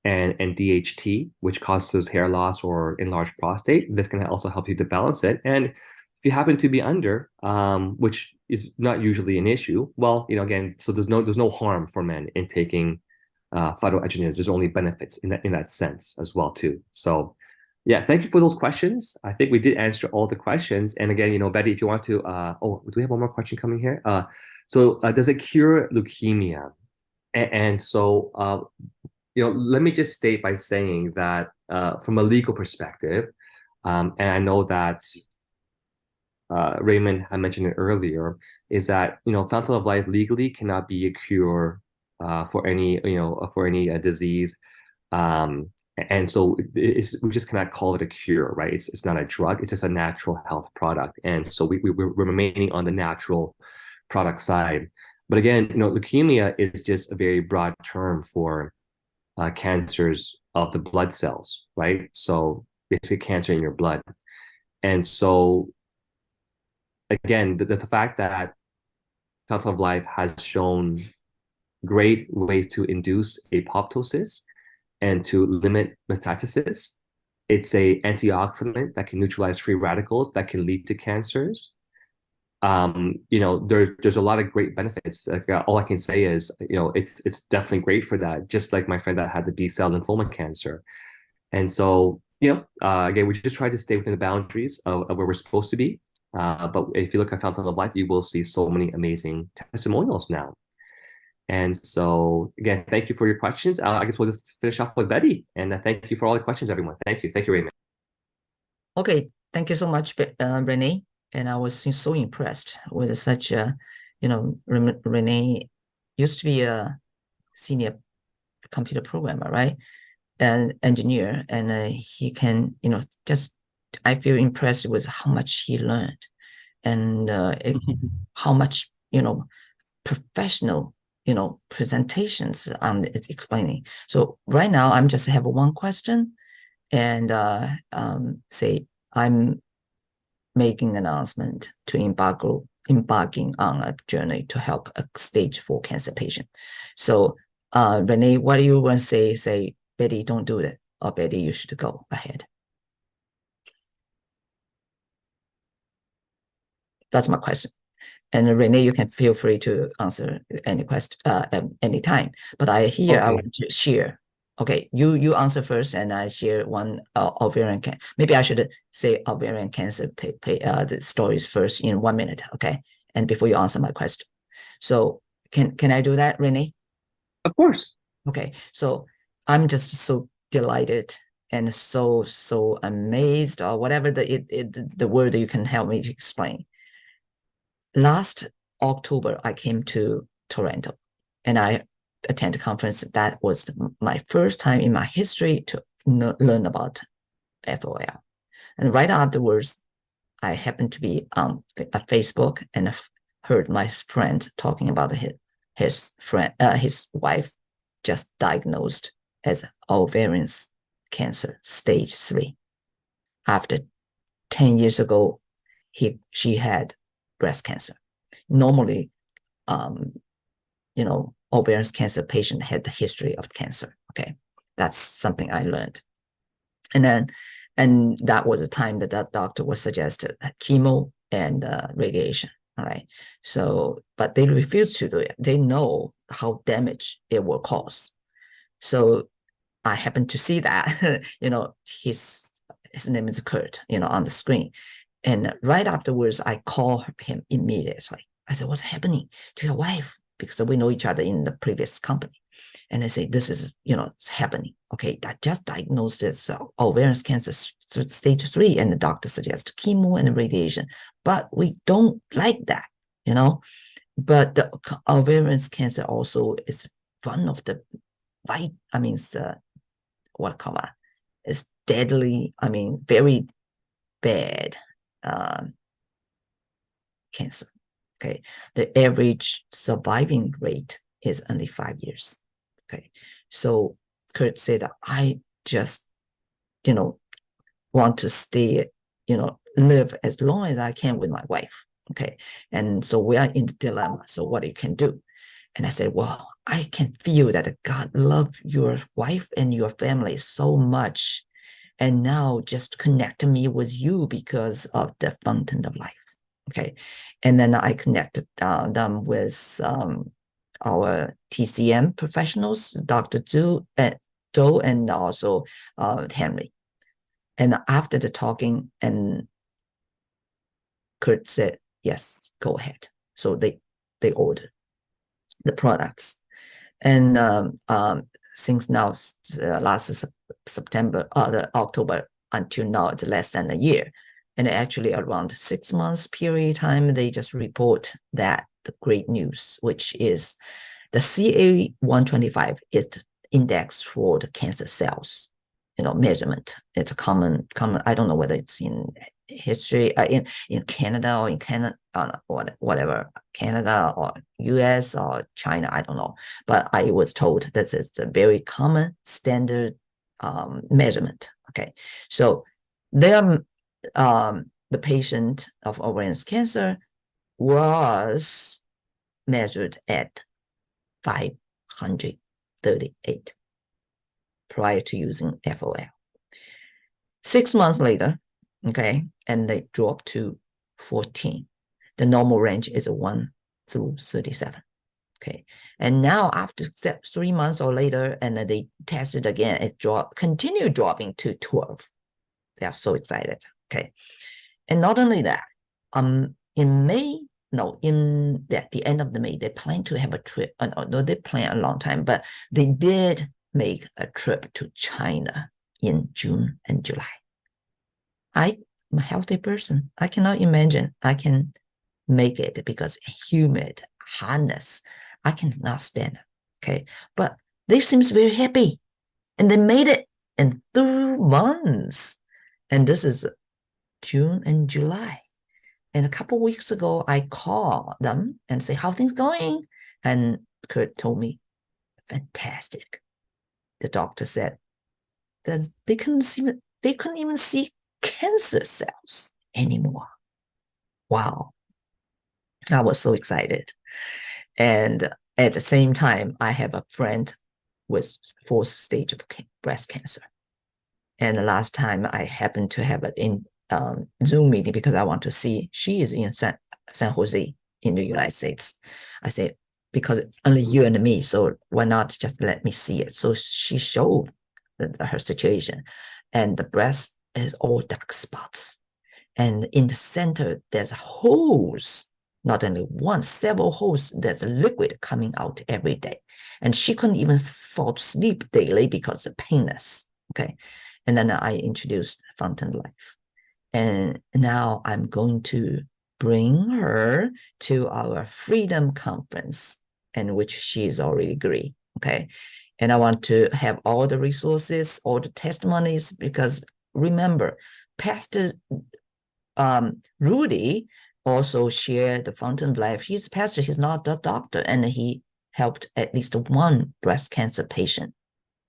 and DHT, which causes hair loss or enlarged prostate, this can also help you to balance it. And if you happen to be under, which is not usually an issue, well, again, so there's no harm for men in taking phytoestrogens. There's only benefits in that sense as well too. So yeah, thank you for those questions. I think we did answer all the questions. And again, Betty, if you want to, do we have one more question coming here? Does it cure leukemia? And so, let me just state by saying that from a legal perspective, and I know that Reymond had mentioned it earlier, is that Fountain of Life legally cannot be a cure for any disease, and so we just cannot call it a cure, right? It's not a drug; it's just a natural health product, and so we're remaining on the natural product side. But again, leukemia is just a very broad term for cancers of the blood cells, right? So basically cancer in your blood. And so again, the fact that Fountain of Life has shown great ways to induce apoptosis and to limit metastasis. It's a antioxidant that can neutralize free radicals that can lead to cancers. There's a lot of great benefits. Like, all I can say is, it's definitely great for that. Just like my friend that had the B-cell lymphoma cancer, and so again, we just try to stay within the boundaries of where we're supposed to be. But if you look at Fountain of Life, you will see so many amazing testimonials now. And so again, thank you for your questions. I guess we'll just finish off with Betty, and thank you for all the questions, everyone. Thank you, Reymond. Okay, thank you so much, Renee. And I was so impressed with such a, Renee used to be a senior computer programmer, right? And engineer, and he can, I feel impressed with how much he learned and how much, professional presentations on it's explaining. So right now I'm just have one question, and say I'm making an announcement to embarking on a journey to help a stage 4 cancer patient. So Renee, what do you want to say? Say, Betty, don't do it, or Betty, you should go ahead. That's my question. And Renee, you can feel free to answer any question anytime. But I want to share. Okay, you answer first, and I share one ovarian cancer. Maybe I should say ovarian cancer the stories first in 1 minute, okay? And before you answer my question. So can I do that, Renee? Of course. Okay, so I'm just so delighted and so amazed, or whatever the word that you can help me to explain. Last October, I came to Toronto, and I attended a conference. That was my first time in my history to learn about FOL. And right afterwards, I happened to be on Facebook and heard my friend talking about his wife just diagnosed as ovarian cancer stage 3. After 10 years ago, she had breast cancer. Normally, ovarian cancer patient had the history of cancer. Okay, that's something I learned. And that was a time that doctor was suggested chemo and radiation. All right. So, but they refused to do it. They know how damage it will cause. So I happened to see that, his name is Kurt, on the screen. And right afterwards, I called him immediately. I said, what's happening to your wife? Because we know each other in the previous company. And I say, this is, it's happening. Okay, I just diagnosed this ovarian cancer stage 3, and the doctor suggests chemo and radiation. But we don't like that, But the ovarian cancer also is one of the it's deadly, very bad cancer. Okay, the average surviving rate is only 5 years. Okay, so Kurt said, I just, want to stay, live as long as I can with my wife. Okay, and so we are in the dilemma. So what you can do? And I said, well, I can feel that God loves your wife and your family so much. And now just connect me with you because of the fountain of life. Okay. And then I connected them with our TCM professionals, Dr. Zhu and also Henry. And after the talking, and Kurt said, yes, go ahead. So they ordered the products. And since now, last September, October until now, it's less than a year. And actually around 6 months period of time, they just report that the great news, which is the CA125 is the index for the cancer cells, measurement. It's a common, I don't know whether it's in history, in Canada or in Canada, whatever, Canada or US or China, I don't know. But I was told that it's a very common standard measurement. Okay. So there, the patient of ovarian cancer was measured at 538 prior to using FOL. 6 months later, okay, and they dropped to 14. The normal range is 1 through 37. Okay, and now after 3 months or later, and then they tested again, it continued dropping to 12. They are so excited. Okay, and not only that, in May, in the end of the May, they plan to have a trip. No, they plan a long time, but they did make a trip to China in June and July. I'm a healthy person. I cannot imagine I can make it because humid, hotness, I cannot stand it. Okay, but they seems very happy, and they made it in 2 months, and this is June and July. And a couple of weeks ago, I called them and say, how things going? And Kurt told me, fantastic. The doctor said that they couldn't even see cancer cells anymore. Wow. I was so excited. And at the same time, I have a friend with fourth stage of breast cancer. And the last time I happened to have an Zoom meeting because I want to see, she is in San Jose in the United States. I said, because only you and me, so why not just let me see it? So she showed her situation, and the breast is all dark spots. And in the center, there's holes, not only one, several holes. There's a liquid coming out every day. And she couldn't even fall to sleep daily because of painness. Okay. And then I introduced Fountain Life. And now I'm going to bring her to our Freedom Conference, in which she's already agreed. Okay. And I want to have all the resources, all the testimonies, because remember, Pastor Rudy also shared the Fountain of Life. He's a pastor, he's not a doctor, and he helped at least one breast cancer patient.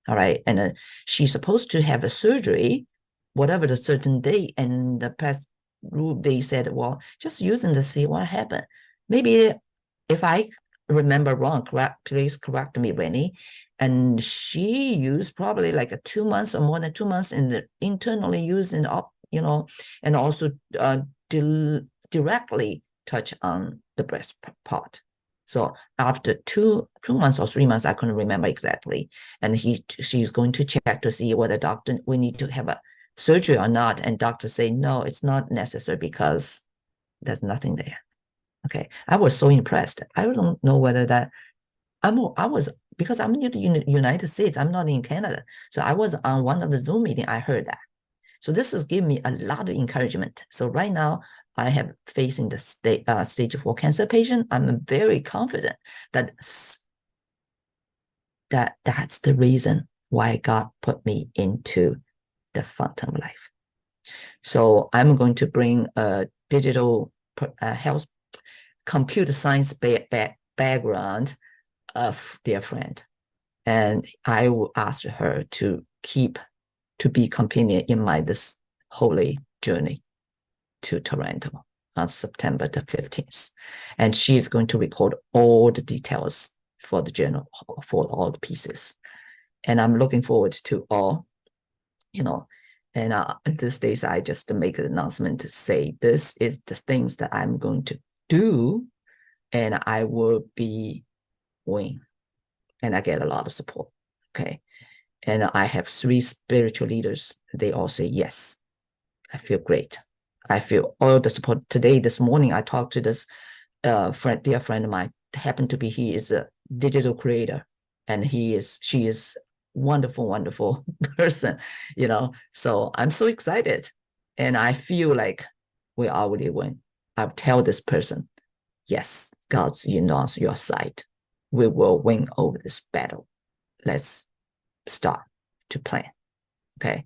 All right. And she's supposed to have a surgery, whatever the certain date. And the past they said, well, just using to see what happened. Maybe if I remember wrong, please correct me, Rennie. And she used probably like 2 months or more than 2 months in the internally using and also directly touch on the breast part. So after 2 months or 3 months, I couldn't remember exactly. And she's going to check to see whether doctor, we need to have a surgery or not. And doctor say, no, it's not necessary because there's nothing there. Okay. I was so impressed. I don't know whether that because I'm in the United States, I'm not in Canada. So I was on one of the Zoom meeting, I heard that. So this is giving me a lot of encouragement. So right now, I have facing the stage 4 cancer patient. I'm very confident that that's the reason why God put me into the Fountain Life. So I'm going to bring a digital health computer science background of their friend. And I will ask her to be companion in this holy journey to Toronto on September the 15th. And she is going to record all the details for the journal, for all the pieces. And I'm looking forward to all, and these days I just make an announcement to say, this is the things that I'm going to do, and I will be winning. And I get a lot of support. Okay. And I have 3 spiritual leaders. They all say yes. I feel great. I feel all the support. This morning, I talked to this dear friend of mine. Happened to be, he is a digital creator, and she is wonderful, wonderful person. So I'm so excited, and I feel like we already win. I'll tell this person, yes, God's on your side. We will win over this battle. Let's start to plan. Okay.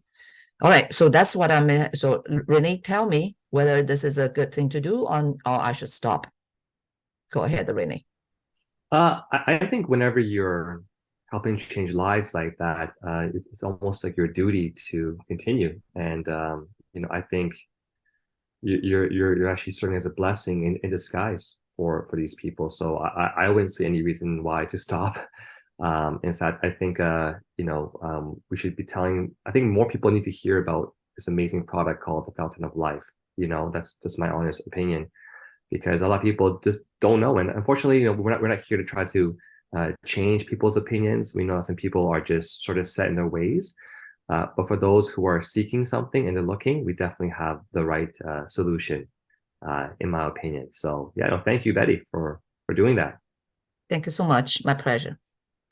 All right. So that's what I'm. So Renee, tell me whether this is a good thing to do or I should stop. Go ahead, Renee. I think whenever you're helping change lives like that, it's almost like your duty to continue. And I think you're actually serving as a blessing in disguise for these people. So I wouldn't see any reason why to stop. In fact, I think we should be telling. I think more people need to hear about this amazing product called the Fountain of Life. That's just my honest opinion, because a lot of people just don't know. And unfortunately, we're not here to try to change people's opinions. We know some people are just sort of set in their ways. But for those who are seeking something and they're looking, we definitely have the right solution, in my opinion. So yeah, no, thank you, Betty, for doing that. Thank you so much. My pleasure.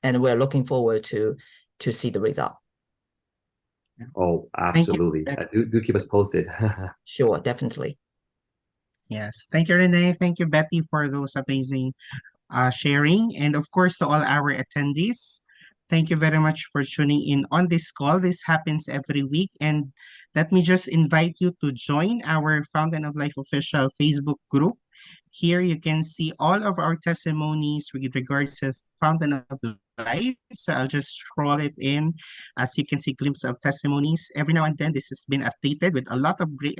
And we're looking forward to see the result. Oh, absolutely. Do keep us posted. Sure, definitely. Yes. Thank you, Renee. Thank you, Betty, for those amazing sharing. And of course, to all our attendees, thank you very much for tuning in on this call. This happens every week. And let me just invite you to join our Fountain of Life official Facebook group. Here you can see all of our testimonies with regards to Fountain of Life. So I'll just scroll it in. As you can see, glimpse of testimonies. Every now and then, this has been updated with a lot of great,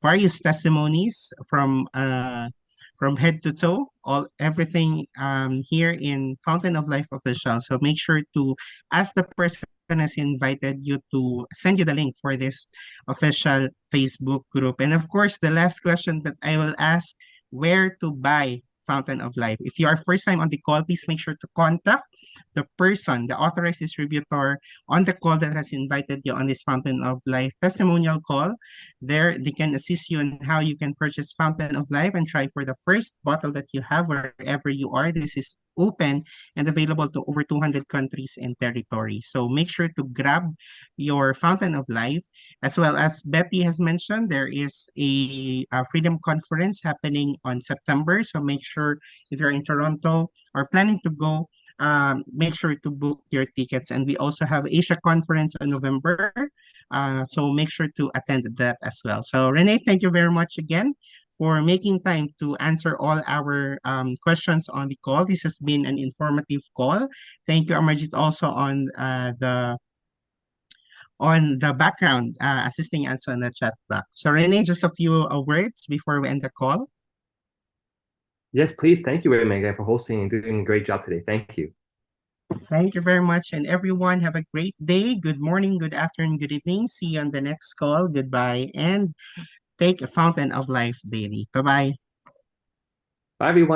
various testimonies from head to toe, all everything here in Fountain of Life official. So make sure to ask the person has invited you to send you the link for this official Facebook group. And of course, the last question that I will ask, where to buy Fountain of Life. If you are first time on the call, please make sure to contact the person, the authorized distributor on the call that has invited you on this Fountain of Life testimonial call. There, they can assist you on how you can purchase Fountain of Life and try for the first bottle that you have wherever you are. This is open and available to over 200 countries and territories. So make sure to grab your Fountain of Life. As well as Betty has mentioned, there is a Freedom Conference happening on September. So make sure if you're in Toronto or planning to go, make sure to book your tickets. And we also have Asia Conference in November. So make sure to attend that as well. So Renee, thank you very much again for making time to answer all our questions on the call. This has been an informative call. Thank you, Amarjit, also on the background, assisting us on the chat box. So Renee, just a few words before we end the call. Yes, please. Thank you, Raymond, for hosting and doing a great job today. Thank you. Thank you very much. And everyone, have a great day. Good morning, good afternoon, good evening. See you on the next call. Goodbye. And take a Fountain of Life daily. Bye-bye. Bye, everyone.